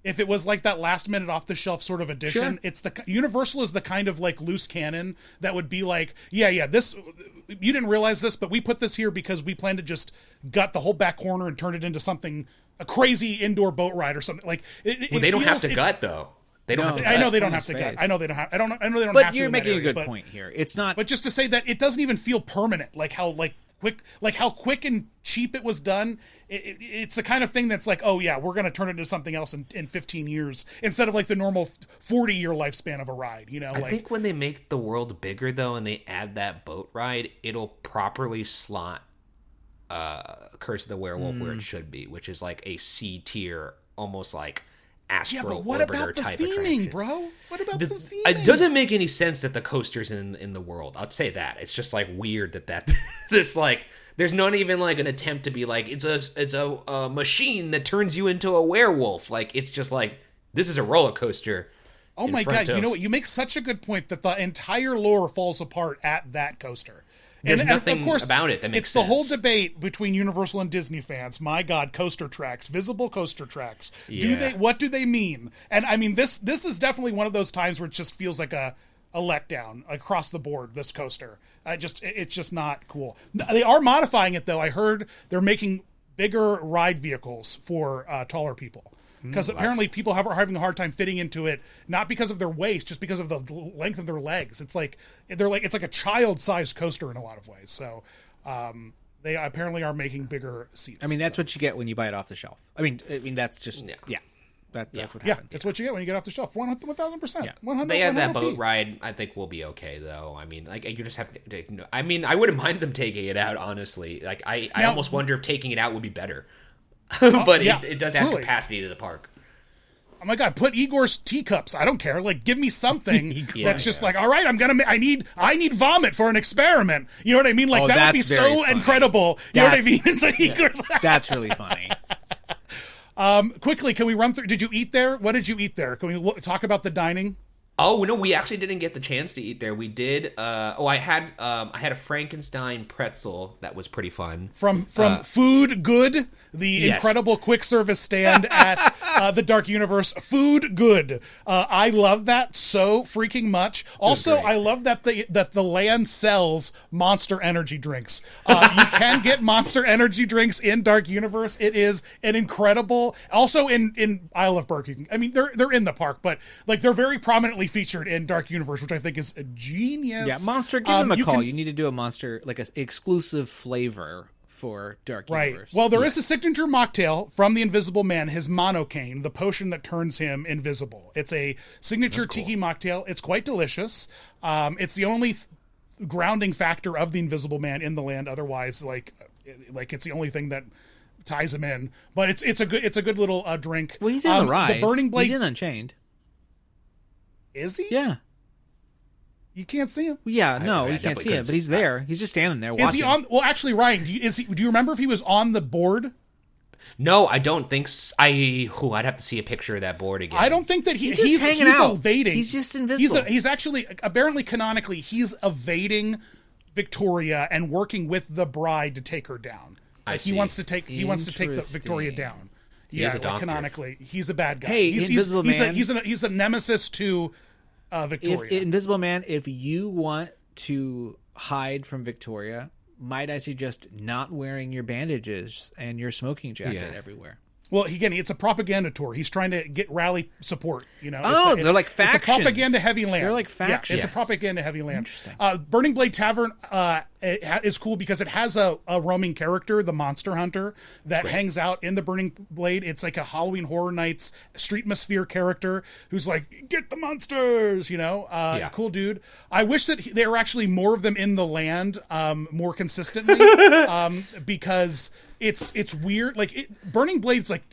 If it was like that last minute off the shelf sort of edition, it's the Universal is the kind of like loose cannon that would be like, this, you didn't realize this, but we put this here because we plan to just gut the whole back corner and turn it into something, a crazy indoor boat ride or something. Like, they don't have to gut though. They don't have to gut. I know they don't have to gut. I know they don't have. I know they don't have to. But you're making a good point here. It's not. But just to say that it doesn't even feel permanent, like how quick and cheap it was done. It's the kind of thing that's like, oh yeah, we're going to turn it into something else in 15 years instead of like the normal 40-year lifespan of a ride. You know, I think when they make the world bigger though, and they add that boat ride, it'll properly slot Curse of the Werewolf where it should be, which is like a C tier, almost like Astro Orbiter type theming, attraction. Bro? What about the theming? It doesn't make any sense that the coaster's in the world. I'll say that. It's just like weird that this like there's not even like an attempt to be like it's a machine that turns you into a werewolf. Like it's just like this is a roller coaster. Oh my god! You know what? You make such a good point that the entire lore falls apart at that coaster. There's nothing of course, about it that makes sense. It's the whole debate between Universal and Disney fans. My God, coaster tracks, visible coaster tracks. Yeah. What do they mean? And I mean, this is definitely one of those times where it just feels like a letdown across the board. This coaster, it's just not cool. They are modifying it though. I heard they're making bigger ride vehicles for taller people. Because apparently people are having a hard time fitting into it, not because of their waist, just because of the length of their legs. It's like it's like a child-sized coaster in a lot of ways. So they apparently are making bigger seats. I mean, that's what you get when you buy it off the shelf. I mean that's just that's what happens. That's what you get when you get off the shelf. 1,000%. Yeah. 100. They have that boat ride. I think will be okay though. I mean, like you just have to. I mean, I wouldn't mind them taking it out. Honestly, like I almost wonder if taking it out would be better. But it does add capacity to the park. Oh my god, put Eigore's teacups. I don't care. Like, give me something that's just like, all right, I need vomit for an experiment. You know what I mean? Like that would be so funny. Incredible. You know what I mean? It's like Eigore's. That's really funny. Quickly, can we run through? Did you eat there? What did you eat there? Can we talk about the dining? Oh no, we actually didn't get the chance to eat there. We did. I had a Frankenstein pretzel that was pretty fun from Food Good, the incredible quick service stand at the Dark Universe. Food Good. I love that so freaking much. Also, I love that the land sells Monster Energy drinks. You can get Monster Energy drinks in Dark Universe. It is an incredible. Also in Isle of Berk, I mean they're in the park, but like they're very prominently featured in Dark Universe, which I think is a genius. Yeah, Monster, give them a call. You need to do a Monster, like an exclusive flavor for Dark Universe. Well, there is a signature mocktail from the Invisible Man, his monocane, the potion that turns him invisible. It's a signature tiki mocktail. It's quite delicious. It's the only grounding factor of the Invisible Man in the land. Otherwise, like it's the only thing that ties him in. But it's a good little drink. Well, he's in the ride. The Burning Blade. He's in Unchained. Is he? Yeah. You can't see him. Yeah, no, you can't see him, but he's there. He's just standing there watching. Is he on? Well, actually, Ryan, do you remember if he was on the board? No, I don't think so. I'd have to see a picture of that board again. I don't think that he's hanging out. Evading. He's just invisible. He's actually, apparently canonically, he's evading Victoria and working with the bride to take her down. Like, he wants to take the Victoria down. Yeah, canonically, he's a bad guy. Hey, Invisible Man. He's a nemesis to Victoria. Invisible Man, if you want to hide from Victoria, might I suggest not wearing your bandages and your smoking jacket everywhere? Well, again, it's a propaganda tour. He's trying to get rally support. You know, they're like factions. It's a propaganda heavy land. They're like factions. Yeah, it's a propaganda heavy land. Interesting. Burning Blade Tavern is cool because it has a roaming character, the Monster Hunter, that hangs out in the Burning Blade. It's like a Halloween Horror Nights streetmosphere character who's like, get the monsters, you know? Cool dude. I wish that there were actually more of them in the land more consistently because it's weird. Like Burning Blade's like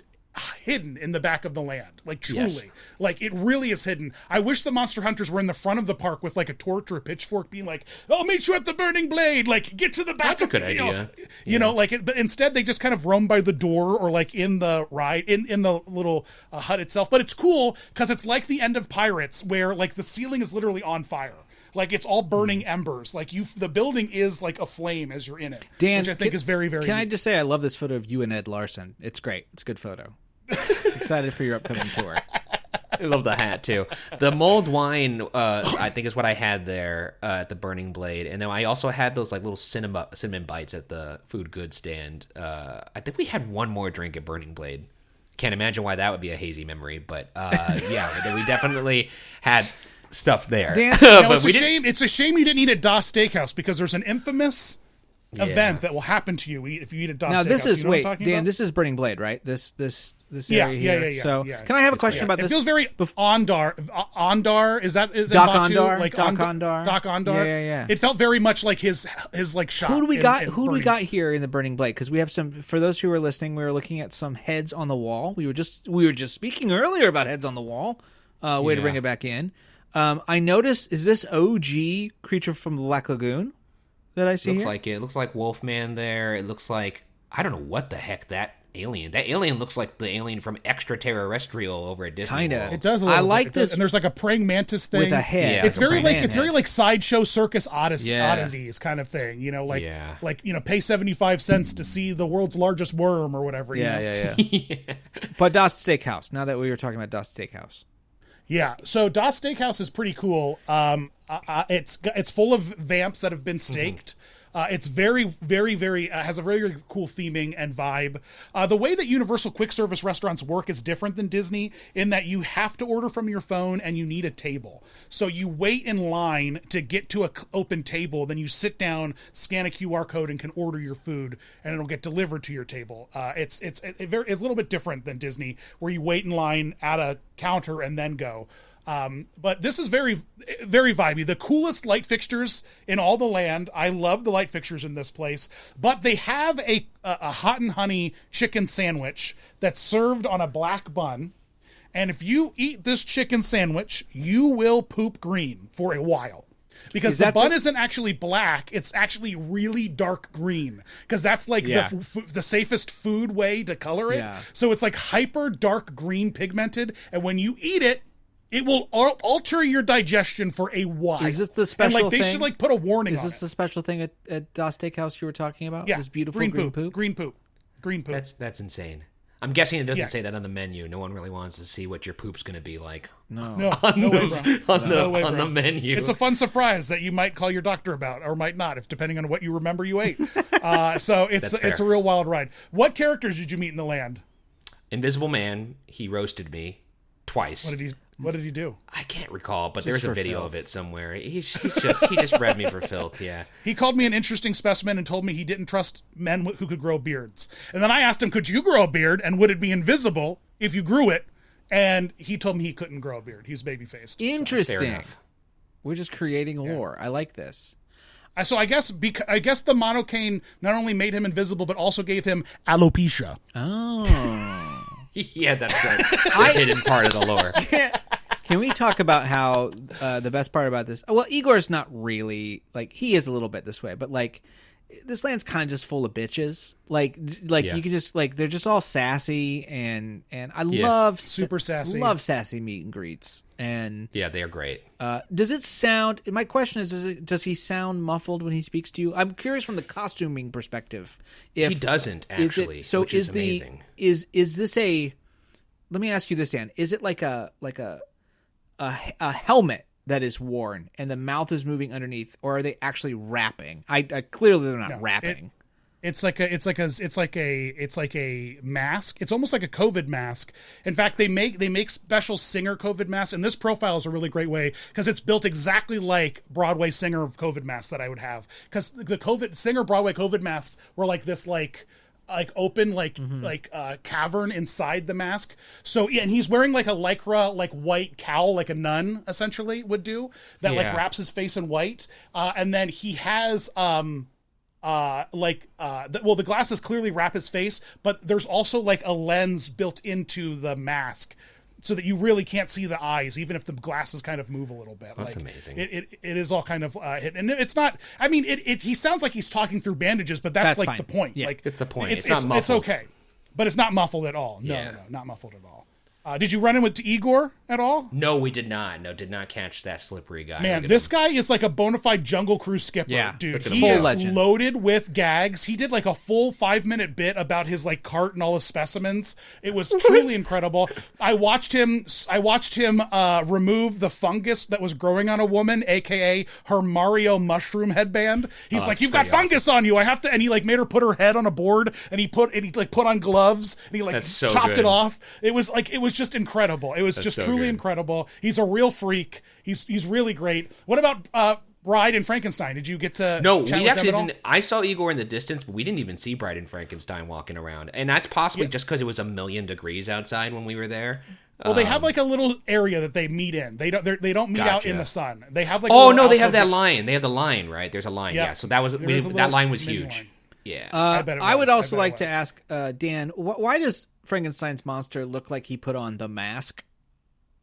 hidden in the back of the land, like truly, like it really is hidden. I wish the Monster Hunters were in the front of the park with like a torch or a pitchfork, being like, "I'll meet you at the Burning Blade." Like, get to the back. That's a good idea. You know, like, but instead they just kind of roam by the door or like in the ride in the little hut itself. But it's cool because it's like the end of Pirates, where like the ceiling is literally on fire. Like it's all burning embers. Like the building is like aflame as you're in it. Dan, which I think is very, very Can neat. I just say I love this photo of you and Ed Larson. It's great. It's a good photo. Excited for your upcoming tour. I love the hat too. The mulled wine, I think, is what I had there at the Burning Blade, and then I also had those like little cinnamon bites at the food goods stand. I think we had one more drink at Burning Blade. Can't imagine why that would be a hazy memory, but yeah, we definitely had stuff there. Dan, it's a shame you didn't eat at Das Steakhouse because there's an infamous event that will happen to you if you eat at Das Steakhouse. Now this is Dan. This is Burning Blade, right? This area here. Yeah. So can I have a question about this? It feels very Ondar. Ondar is that Doc Batu? Ondar? Like Doc Ondar. Doc Ondar. Yeah. It felt very much like his like shop. Who do we got here in the Burning Blade? Because we have some. For those who are listening, we were looking at some heads on the wall. We were just speaking earlier about heads on the wall. Way to bring it back in. I noticed. Is this OG creature from the Black Lagoon that I see looks here? like it. It looks like Wolfman there. It looks like I don't know what the heck that alien. That alien looks like the alien from Extraterrestrial over at Disney Kinda. World. It does. I like this, and there's like a praying mantis thing with a head. Yeah, it's very like sideshow circus oddities kind of thing. You know, like pay 75 cents to see the world's largest worm or whatever. Yeah. But Das Steakhouse. Now that we were talking about Das Steakhouse. Yeah, so Das Steakhouse is pretty cool. It's full of vamps that have been staked. It's very, very, very has a very, very cool theming and vibe. The way that Universal quick service restaurants work is different than Disney in that you have to order from your phone and you need a table. So you wait in line to get to an open table, then you sit down, scan a QR code, and can order your food, and it'll get delivered to your table. It's a little bit different than Disney, where you wait in line at a counter and then go. But this is very, very vibey. The coolest light fixtures in all the land. I love the light fixtures in this place. But they have a hot and honey chicken sandwich that's served on a black bun. And if you eat this chicken sandwich, you will poop green for a while. Because the bun isn't actually black, it's actually really dark green. Because that's like the safest food way to color it. Yeah. So it's like hyper dark green pigmented. And when you eat it, it will alter your digestion for a while. Is this the special thing? They should put a warning on it. Is this the special thing at Das Steakhouse you were talking about? Yeah. This beautiful green poop. Green poop. That's insane. I'm guessing it doesn't say that on the menu. No one really wants to see what your poop's going to be like. No way, bro. On the menu. It's a fun surprise that you might call your doctor about, or might not, if depending on what you remember you ate. So it's a real wild ride. What characters did you meet in the land? Invisible Man. He roasted me twice. What did he do? I can't recall, but there's a video of it somewhere. He just read me for filth, yeah. He called me an interesting specimen and told me he didn't trust men who could grow beards. And then I asked him, could you grow a beard, and would it be invisible if you grew it? And he told me he couldn't grow a beard. He was baby-faced. Interesting. So, fair enough. We're just creating lore. I like this. So I guess the monocane not only made him invisible, but also gave him alopecia. Oh. Yeah, that's the hidden part of the lore. Can we talk about how the best part about this? Well, Igore's not really like he is a little bit this way, but like this land's kind of just full of bitches. Like you can just like they're just all sassy and I love super sassy. Love sassy meet and greets and yeah, they are great. Does it sound? My question is, does he sound muffled when he speaks to you? I'm curious from the costuming perspective. If he doesn't actually, which is amazing. Is this a? Let me ask you this, Dan. Is it like a helmet that is worn and the mouth is moving underneath, or are they actually rapping? I clearly they're not rapping. It's like a mask. It's almost like a COVID mask. In fact, they make special singer COVID masks, and this profile is a really great way because it's built exactly like Broadway singer COVID masks that I would have. Because the COVID singer Broadway COVID masks were like this open cavern inside the mask. So and he's wearing like a lycra like white cowl like a nun essentially would do that like wraps his face in white. And then he has the glasses clearly wrap his face, but there's also like a lens built into the mask so that you really can't see the eyes, even if the glasses kind of move a little bit. That's amazing. It is all kind of hit, and it's not. I mean, he sounds like he's talking through bandages, but that's like fine. the point. Yeah. Like it's the point. It's not muffled. It's okay, but it's not muffled at all. No, not muffled at all. Did you run in with Eigore at all? No, we did not. No, did not catch that slippery guy. Man, this guy is like a bona fide Jungle Cruise skipper, dude. He is loaded with gags. He did like a full 5-minute bit about his like cart and all his specimens. It was truly incredible. I watched him remove the fungus that was growing on a woman, aka her Mario mushroom headband. He's like, "You've got fungus on you. I have to," and he like made her put her head on a board, and he put on gloves, and he like chopped it off. It was just incredible. It was just truly incredible. He's a real freak. He's really great. What about Bride and Frankenstein? Did you get to chat with them at all? I saw Eigore in the distance, but we didn't even see Bride and Frankenstein walking around. And that's possibly just because it was 1,000,000 degrees outside when we were there. Well, they have like a little area that they meet in. They don't meet out in the sun. They have like they have that line. They have the line, right? There's a line. Yeah. So that line was huge. Line. Yeah. I would also like to ask Dan, why does Frankenstein's monster look like he put on the mask?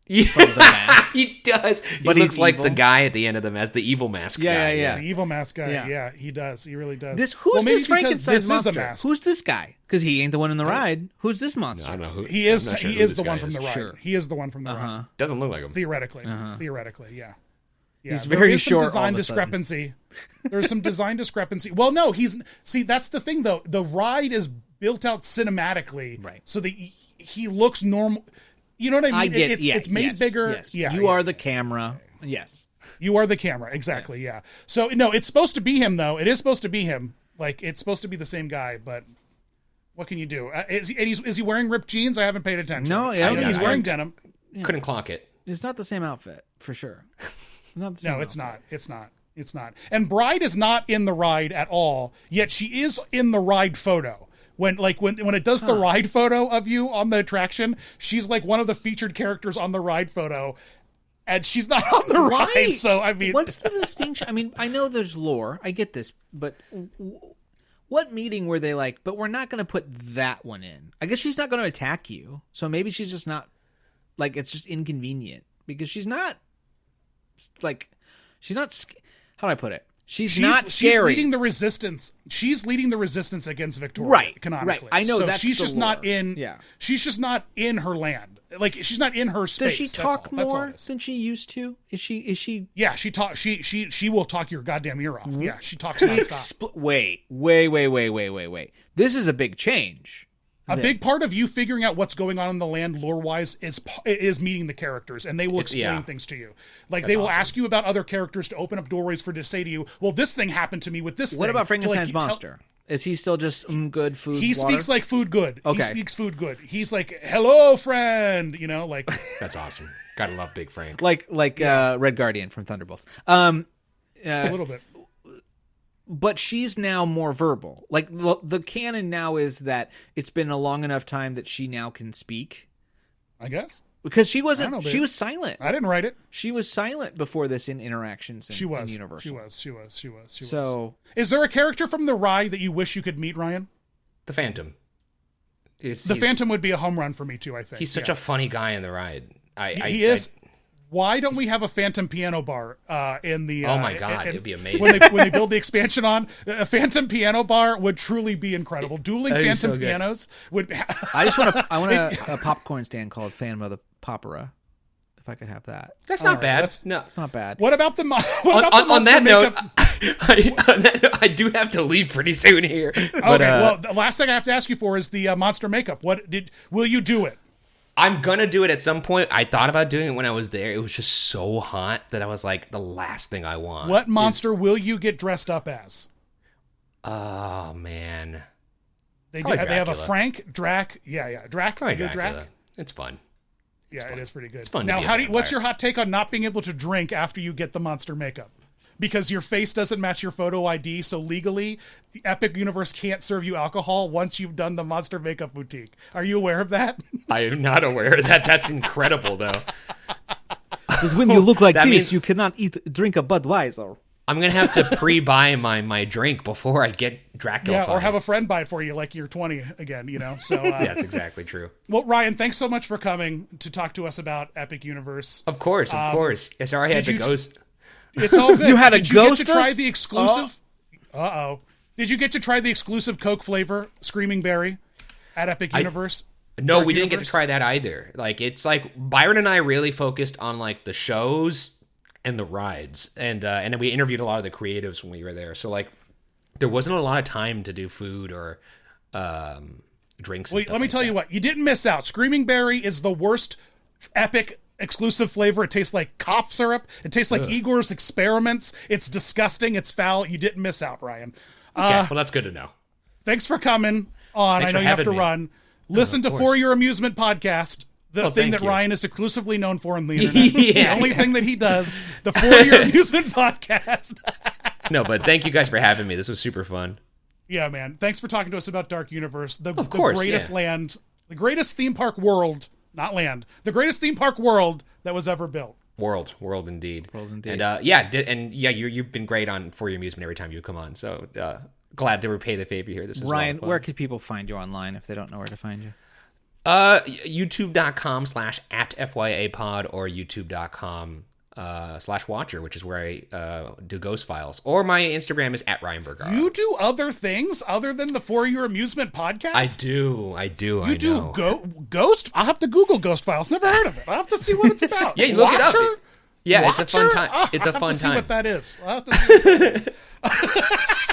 Yeah, he does. But he looks like the guy at the end of the mask, the evil mask guy. The evil mask guy. Yeah, he does. He really does. Who's this Frankenstein's monster? Who's this guy? Because he ain't the one in the ride. Who's this monster? I don't know who. He is the one from the ride. Sure. He is the one from the ride. Doesn't look like him. Theoretically, yeah. He's very short. Design discrepancy. There's some design discrepancy. Well, no, that's the thing though. The ride is built out cinematically, right? So that he looks normal. You know what I mean? It's made bigger. Yes. Yeah, you are the camera. Yes. You are the camera. Exactly. Yes. Yeah. So no, it's supposed to be him though. It is supposed to be him. Like it's supposed to be the same guy, but what can you do? Is he wearing ripped jeans? I haven't paid attention. No, he's wearing denim. Couldn't clock it. It's not the same outfit for sure. It's not. And Bride is not in the ride at all. Yet she is in the ride photo. When it does the ride photo of you on the attraction, she's like one of the featured characters on the ride photo, and she's not on the ride. So I mean, what's the distinction? I mean, I know there's lore, I get this, but what meeting were they like? But we're not going to put that one in. I guess she's not going to attack you, so maybe she's just not like it's just inconvenient because she's not like how do I put it? She's not scary. She's leading the resistance. She's leading the resistance against Victoria, right? Canonically, right. I know that's she's the just lore. not in. Yeah, she's just not in her land. Like she's not in her space. Does she talk more than she used to? Is she? Yeah, she talk. She will talk your goddamn ear off. Yeah, she talks nonstop. Wait. This is a big change. A big part of you figuring out what's going on in the land lore-wise is meeting the characters, and they will explain things to you. Like, they will ask you about other characters to open up doorways to say to you, well, this thing happened to me with this thing. What about Frankenstein's monster? Is he still just good food, He water? Speaks like food good. Okay. He speaks food good. He's like, hello, friend, like... That's awesome. Gotta love Big Frank. Like Red Guardian from Thunderbolts. A little bit. But she's now more verbal. Like the canon now is that it's been a long enough time that she now can speak. I guess because she wasn't. She was silent. I didn't write it. She was silent before this in interactions. In Universal. She was. So, is there a character from the ride that you wish you could meet, Ryan? The Phantom. The Phantom would be a home run for me too. I think he's such a funny guy in the ride. He is. Why don't we have a Phantom piano bar in the? Oh my god, it'd be amazing when they build the expansion on a Phantom piano bar would truly be incredible. Dueling Phantom pianos would. I want a popcorn stand called Phantom of the Popera. If I could have that. That's not bad. No, it's not bad. What about the on that note? I do have to leave pretty soon here. But, okay. Well, the last thing I have to ask you for is the monster makeup. Will you do it? I'm gonna do it at some point. I thought about doing it when I was there. It was just so hot that I was like, the last thing I want. What monster will you get dressed up as? Oh man, they have a Frank, Drac. Yeah, Drac. Drac. It's fun. It is pretty good. It's fun. Now, what's your hot take on not being able to drink after you get the monster makeup? Because your face doesn't match your photo ID, so legally, Epic Universe can't serve you alcohol once you've done the Monster Makeup Boutique. Are you aware of that? I am not aware of that. That's incredible, though. Because when you look like this, you cannot drink a Budweiser. I'm going to have to pre-buy my drink before I get Dracula. Yeah, or have a friend buy it for you like you're 20 again, So that's exactly true. Well, Ryan, thanks so much for coming to talk to us about Epic Universe. Of course. Sorry I had to ghost... It's all good. You had a ghost. Did you get to try the exclusive? Did you get to try the exclusive Coke flavor, Screaming Berry, at Epic Universe? No, we didn't get to try that either. Like, it's like Byron and I really focused on like the shows and the rides, and then we interviewed a lot of the creatives when we were there. So like, there wasn't a lot of time to do food or drinks. Well, let me tell you what, you didn't miss out. Screaming Berry is the worst epic exclusive flavor. It tastes like cough syrup. It tastes like Igore's Experiments. It's disgusting. It's foul. You didn't miss out, Ryan. Okay, well, that's good to know. Thanks for coming on. I know you have to run. Listen to For Your Amusement podcast, the thing that Ryan is exclusively known for on the internet. The only thing that he does, the For Your Amusement podcast. No, but thank you guys for having me. This was super fun. Yeah, man. Thanks for talking to us about Dark Universe, the greatest land, the greatest theme park world, not land, the greatest theme park world that was ever built. World indeed. And you've been great on For Your Amusement every time you come on. So glad to repay the favor here. This is Ryan. Where can people find you online if they don't know where to find you? YouTube.com/@FYApod or YouTube.com/Watcher, which is where I do Ghost Files. Or my Instagram is @Ryan Bergara. You do other things other than the For Your Amusement podcast? I do. You do Ghost? I'll have to Google Ghost Files. Never heard of it. I'll have to see what it's about. Yeah, you look it up. Yeah, Watcher? It's a fun time. It's a fun time. I'll have to see what that is.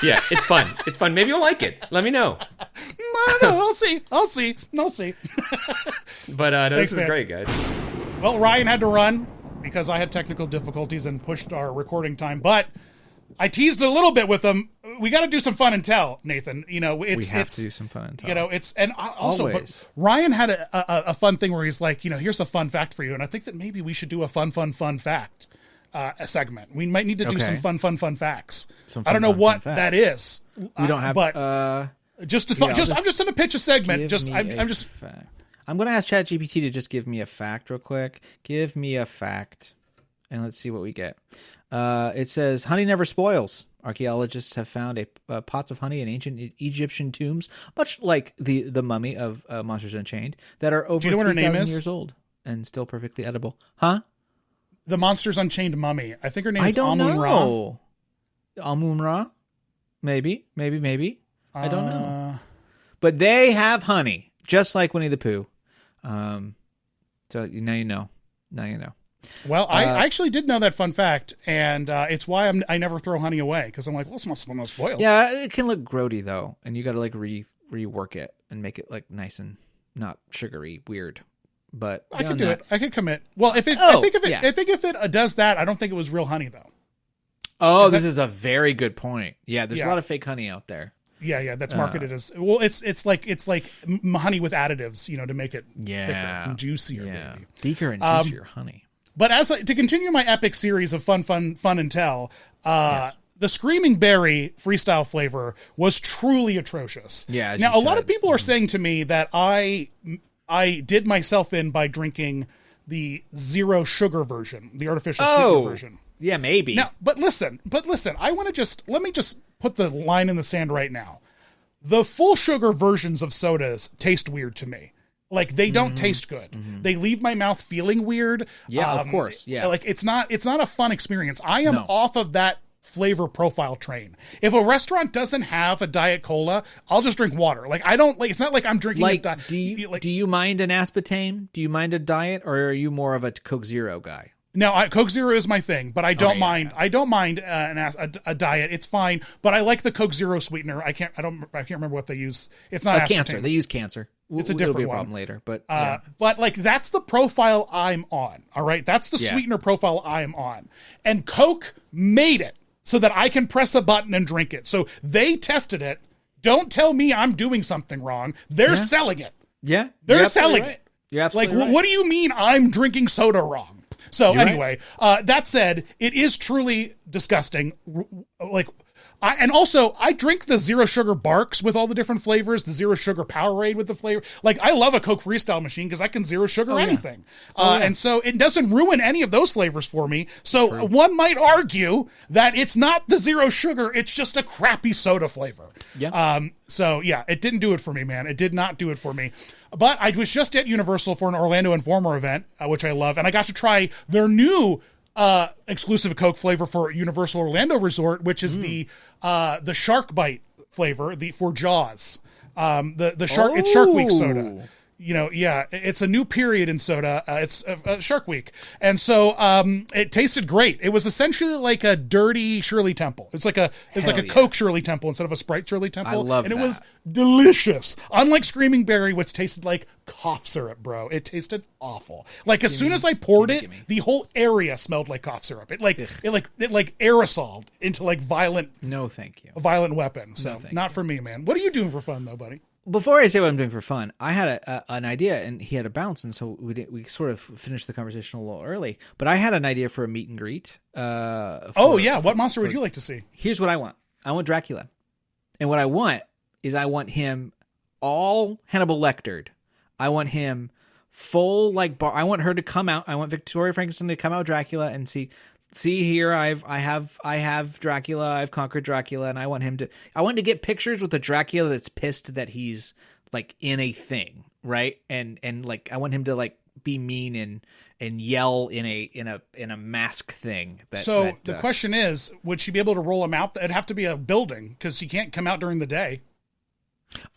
Yeah, it's fun. It's fun. Maybe you'll like it. Let me know. No, I'll see. But this was great, guys. Well, Ryan had to run because I had technical difficulties and pushed our recording time, but I teased it a little bit with him. We got to do some fun and tell, Nathan. You know, we have to do some fun and tell. You know, but Ryan had a fun thing where he's like, you know, here's a fun fact for you, and I think that maybe we should do a fun fact a segment. We might need to do some fun facts. I don't know what that is. We don't have, but I'm just going to pitch a segment. I'm going to ask ChatGPT to just give me a fact real quick. Give me a fact, and let's see what we get. It says, honey never spoils. Archaeologists have found pots of honey in ancient Egyptian tombs, much like the mummy of Monsters Unchained, that are over 3,000 years old and still perfectly edible. Huh? The Monsters Unchained mummy. I think her name is Amun-Ra. Amun-Ra? Maybe. I don't know. But they have honey, just like Winnie the Pooh. So now you know. Well, I actually did know that fun fact, and it's why I never throw honey away, because I'm like, well, it's not spoiled. Yeah, it can look grody, though, and you got to like rework it and make it like nice and not sugary weird. But I can do it. I can commit. Well, I think if it does that, I don't think it was real honey though. Oh, this is a very good point. Yeah, there's a lot of fake honey out there. Yeah, that's marketed as well. It's like honey with additives, you know, to make it thicker and juicier. Yeah, thicker and juicier honey. But to continue my epic series of fun and tell, the Screaming Berry freestyle flavor was truly atrocious. Yeah. Now, a lot of people are saying to me that I did myself in by drinking the zero sugar version, the artificial sweetener version. Yeah, maybe. Now, but listen, let me just put the line in the sand right now. The full sugar versions of sodas taste weird to me. Like, they don't taste good. Mm-hmm. They leave my mouth feeling weird. Yeah, of course. Yeah. Like, it's not a fun experience. I am off of that flavor profile train. If a restaurant doesn't have a Diet Cola, I'll just drink water. Like, I don't, like, it's not like I'm drinking do you mind an aspartame? Do you mind a diet, or are you more of a Coke Zero guy? No, Coke Zero is my thing, but I don't mind. Yeah. I don't mind a diet. It's fine, but I like the Coke Zero sweetener. I can't remember what they use. It's not cancer. They use cancer. It's a different one. Problem later, but but like, that's the profile I'm on. All right, that's the sweetener profile I'm on, and Coke made it so that I can press a button and drink it. So they tested it. Don't tell me I'm doing something wrong. They're selling it. Yeah, they're selling it. You're absolutely right. What do you mean I'm drinking soda wrong? So anyway, that said, it is truly disgusting. Like, I drink the zero sugar Barks with all the different flavors, the zero sugar Powerade with the flavor. Like, I love a Coke Freestyle machine because I can zero sugar anything. And so it doesn't ruin any of those flavors for me. So one might argue that it's not the zero sugar, it's just a crappy soda flavor. Yeah. So yeah, it didn't do it for me, man. It did not do it for me. But I was just at Universal for an Orlando Informer event, which I love, and I got to try their new exclusive Coke flavor for Universal Orlando Resort, which is the Shark Bite flavor, for Jaws. It's Shark Week soda. it's a new period in soda. It's Shark Week. And so it tasted great. It was essentially like a dirty Shirley Temple. It's like a Coke Shirley Temple instead of a Sprite Shirley Temple. I love and that. It was delicious. Unlike Screaming Berry, which tasted like cough syrup, bro. It tasted awful. Like as soon as I poured it, the whole area smelled like cough syrup. It aerosoled into like violent. No, thank you. A violent weapon. So No, not for me, man. What are you doing for fun though, buddy? Before I say what I'm doing for fun, I had an idea, and he had a bounce, and so we sort of finished the conversation a little early. But I had an idea for a meet and greet. What monster would you like to see? Here's what I want. I want Dracula, and what I want is I want him all Hannibal Lectered. I want him full I want her to come out. I want Victoria Frankenstein to come out Dracula and see here I have Dracula, I've conquered Dracula, and I want to get pictures with a Dracula that's pissed that he's like in a thing, right? And like I want him to like be mean and yell in a mask thing. The question is, would she be able to roll him out? It'd have to be a building because she can't come out during the day.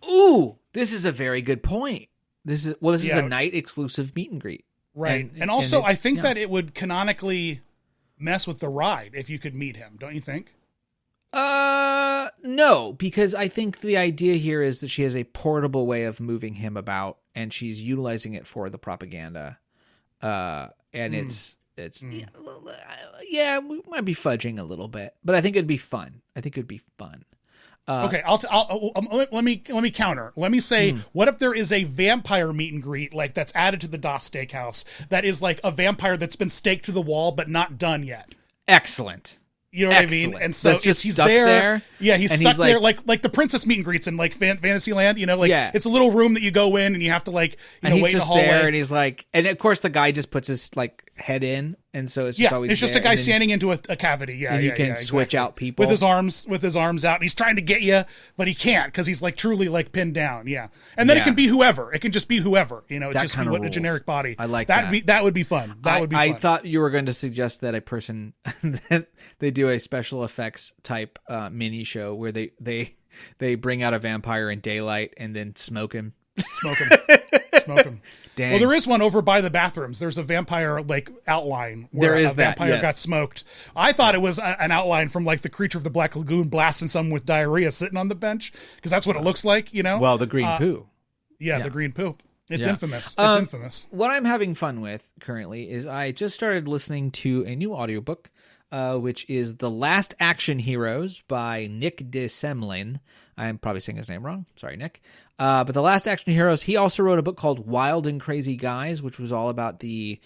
Ooh, this is a very good point. This is a night exclusive meet and greet. Right. And also I think that it would canonically mess with the ride if you could meet him, don't you think? No, because I think the idea here is that she has a portable way of moving him about, and she's utilizing it for the propaganda. We might be fudging a little bit, but I think it'd be fun. Okay, let me counter. Let me say, what if there is a vampire meet and greet like that's added to the Das Steakhouse that is like a vampire that's been staked to the wall but not done yet? Excellent. You know what I mean? And so he's stuck there. Yeah, he's stuck there like the princess meet and greets in like Fantasyland. You know, like it's a little room that you go in and you have to like wait in the hallway. There, and he's like, and of course the guy just puts his like head in, and so it's just always it's just there. a guy standing into a cavity. Yeah, and you can switch out people with his arms out, and he's trying to get you, but he can't because he's like truly like pinned down. Yeah, and then it can be whoever. It can just be whoever. You know, it's just be a generic body. I like that. That would be fun. That would be fun. I thought you were going to suggest that a person that they do a special effects type mini show where they bring out a vampire in daylight and then smoke him. Smoke him. Dang. Well, there is one over by the bathrooms. There's a vampire like outline where a vampire got smoked. I thought it was an outline from like the Creature of the Black Lagoon blasting someone with diarrhea sitting on the bench because that's what it looks like, you know. Well, the green poo. Yeah, the green poo. It's infamous. It's infamous. What I'm having fun with currently is I just started listening to a new audiobook, which is The Last Action Heroes by Nick de Semlin. I'm probably saying his name wrong. Sorry, Nick. But The Last Action Heroes, he also wrote a book called Wild and Crazy Guys, which was all about the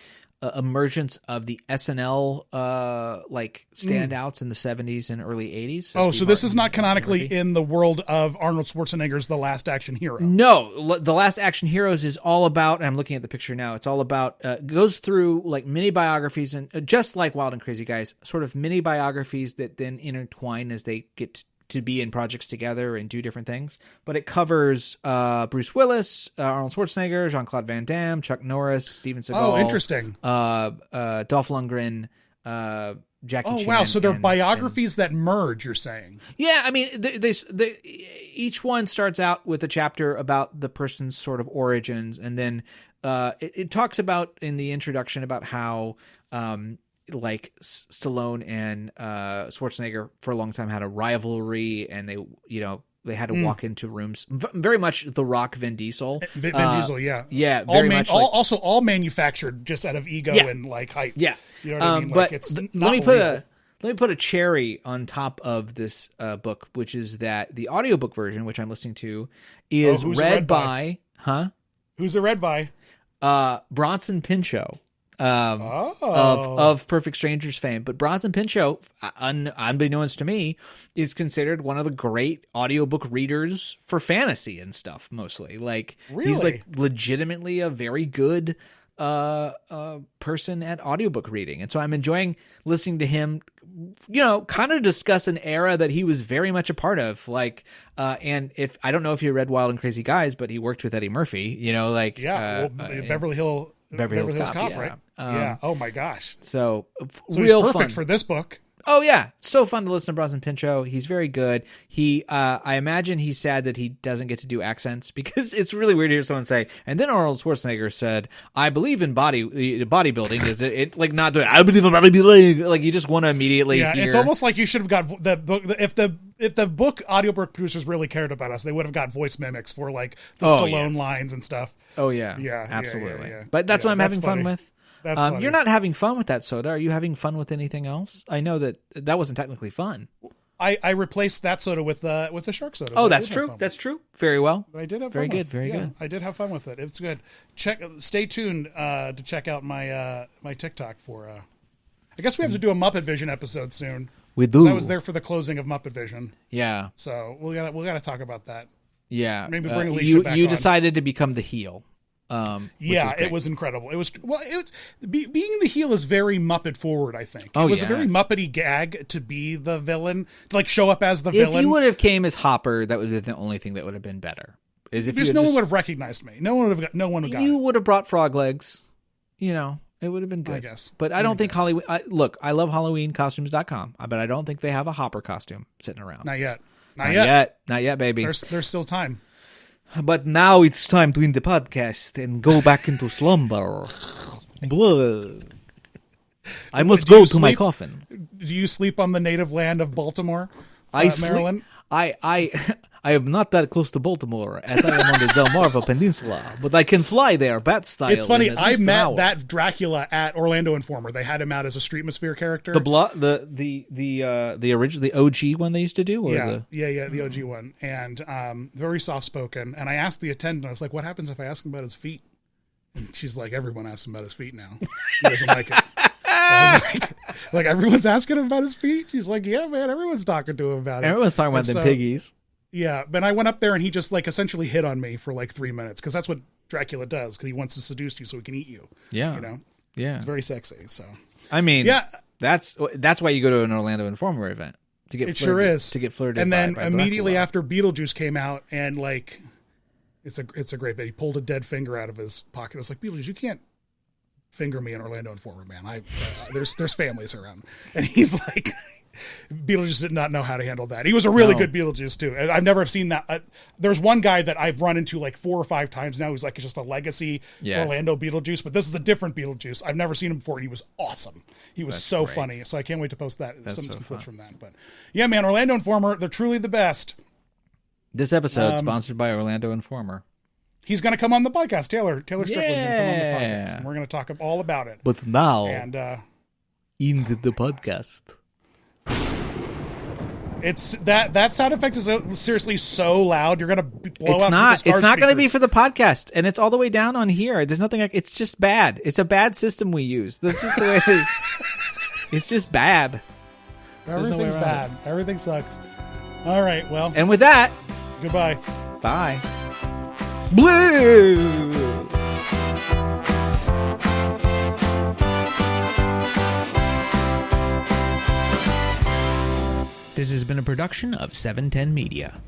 emergence of the SNL standouts in the 70s and early 80s. So this is not canonically in the world of Arnold Schwarzenegger's The Last Action Hero. No, The Last Action Heroes is all about, and I'm looking at the picture now, it's all about, goes through like mini biographies, and just like Wild and Crazy Guys, sort of mini biographies that then intertwine as they get to be in projects together and do different things. But it covers Bruce Willis, Arnold Schwarzenegger, Jean-Claude Van Damme, Chuck Norris, Steven Seagal. Oh, interesting. Dolph Lundgren, Jackie Chan. Oh, wow. So they're biographies that merge, you're saying? Yeah, I mean, each one starts out with a chapter about the person's sort of origins, and then it talks about, in the introduction, about how like Stallone and Schwarzenegger for a long time had a rivalry, and they had to walk into rooms very much The Rock, Vin Diesel. Vin Diesel, yeah. Yeah, very much. Also all manufactured just out of ego and like hype. Yeah. You know what I mean? But it's let me put a cherry on top of this book, which is that the audiobook version, which I'm listening to, is read by Who's it read by? Bronson Pinchot. Of Perfect Strangers fame. But Bronson Pinchot, unbeknownst to me, is considered one of the great audiobook readers for fantasy and stuff, mostly. Like, really? He's like legitimately a very good person at audiobook reading. And so I'm enjoying listening to him, kind of discuss an era that he was very much a part of. Like, and I don't know if you read Wild and Crazy Guys, but he worked with Eddie Murphy, Beverly Hills Cop, yeah. right? Yeah. Oh my gosh. So real he's perfect fun for this book. Oh yeah, so fun to listen to Bronson Pinchot. He's very good. I imagine he's sad that he doesn't get to do accents because it's really weird to hear someone say. And then Arnold Schwarzenegger said, "I believe in bodybuilding." Is it like not doing? I believe in bodybuilding. Like you just want to immediately. Yeah, hear. It's almost like you should have got the book. If the book audiobook producers really cared about us, they would have got voice mimics for like the Stallone lines and stuff. Oh yeah, absolutely. But that's what I'm having fun with. You're not having fun with that soda. Are you having fun with anything else? I know that wasn't technically fun. I replaced that soda with the shark soda. Oh, that's true. That's true. Very well. But I did have very fun good. Very good. I did have fun with it. It's good. Stay tuned to check out my my TikTok for. I guess we have to do a Muppet Vision episode soon. We do. I was there for the closing of Muppet Vision. Yeah. So we gotta talk about that. Yeah. Maybe bring Alicia back. You decided to become the heel. It was incredible. It was being the heel is very Muppet forward. I think it was a very Muppety gag to be the villain, to like show up as the villain. If you would have came as Hopper, that would have been the only thing that would have been better. Because no one would have recognized me. No one would have. You would have brought frog legs. You know, it would have been good. I guess, but I don't think Halloween. Look, I love HalloweenCostumes.com, but I don't think they have a Hopper costume sitting around. Not yet, baby. There's still time. But now it's time to end the podcast and go back into slumber. Blood. I must go to my coffin. Do you sleep on the native land of Baltimore, Maryland? I am not that close to Baltimore as I am on the Delmarva Peninsula, but I can fly there, bat style. It's funny. I met that Dracula at Orlando Informer. They had him out as a Streetmosphere character. The original, the OG one they used to do. Or the OG one, and very soft spoken. And I asked the attendant, I was like, "What happens if I ask him about his feet?" And she's like, "Everyone asks him about his feet now. He doesn't like it." Like everyone's asking him about his feet. She's like, "Yeah, man, everyone's talking to him about it. Everyone's talking about them piggies." Yeah, but I went up there and he just like essentially hit on me for like 3 minutes because that's what Dracula does because he wants to seduce you so he can eat you. Yeah, you know. Yeah, it's very sexy. So I mean, that's why you go to an Orlando Informer event to get sure is to get flirted. And then by immediately Dracula. after Beetlejuice came out and like it's a great bit. He pulled a dead finger out of his pocket. I was like, Beetlejuice, you can't finger me in Orlando Informer, man. There's families around, and he's like. Beetlejuice did not know how to handle that. He was a really good Beetlejuice too. I've never seen that. There's one guy that I've run into like 4 or 5 times now who's like just a legacy Orlando Beetlejuice, but this is a different Beetlejuice. I've never seen him before, and he was awesome. He was so funny. So I can't wait to post that. Some clips from that. But yeah, man, Orlando Informer, they're truly the best. This episode sponsored by Orlando Informer. He's going to come on the podcast. Taylor Strickland's going to come on the podcast, and we're going to talk all about it. But now, and into the podcast. It's that sound effect is seriously so loud you're gonna blow up. It's not going to be for the podcast, and it's all the way down on here. There's nothing. It's just bad. It's a bad system we use. That's just the way it is. It's just bad. Everything's bad. Everything sucks. All right. Well, and with that, goodbye. Bye. Blue. This has been a production of 710 Media.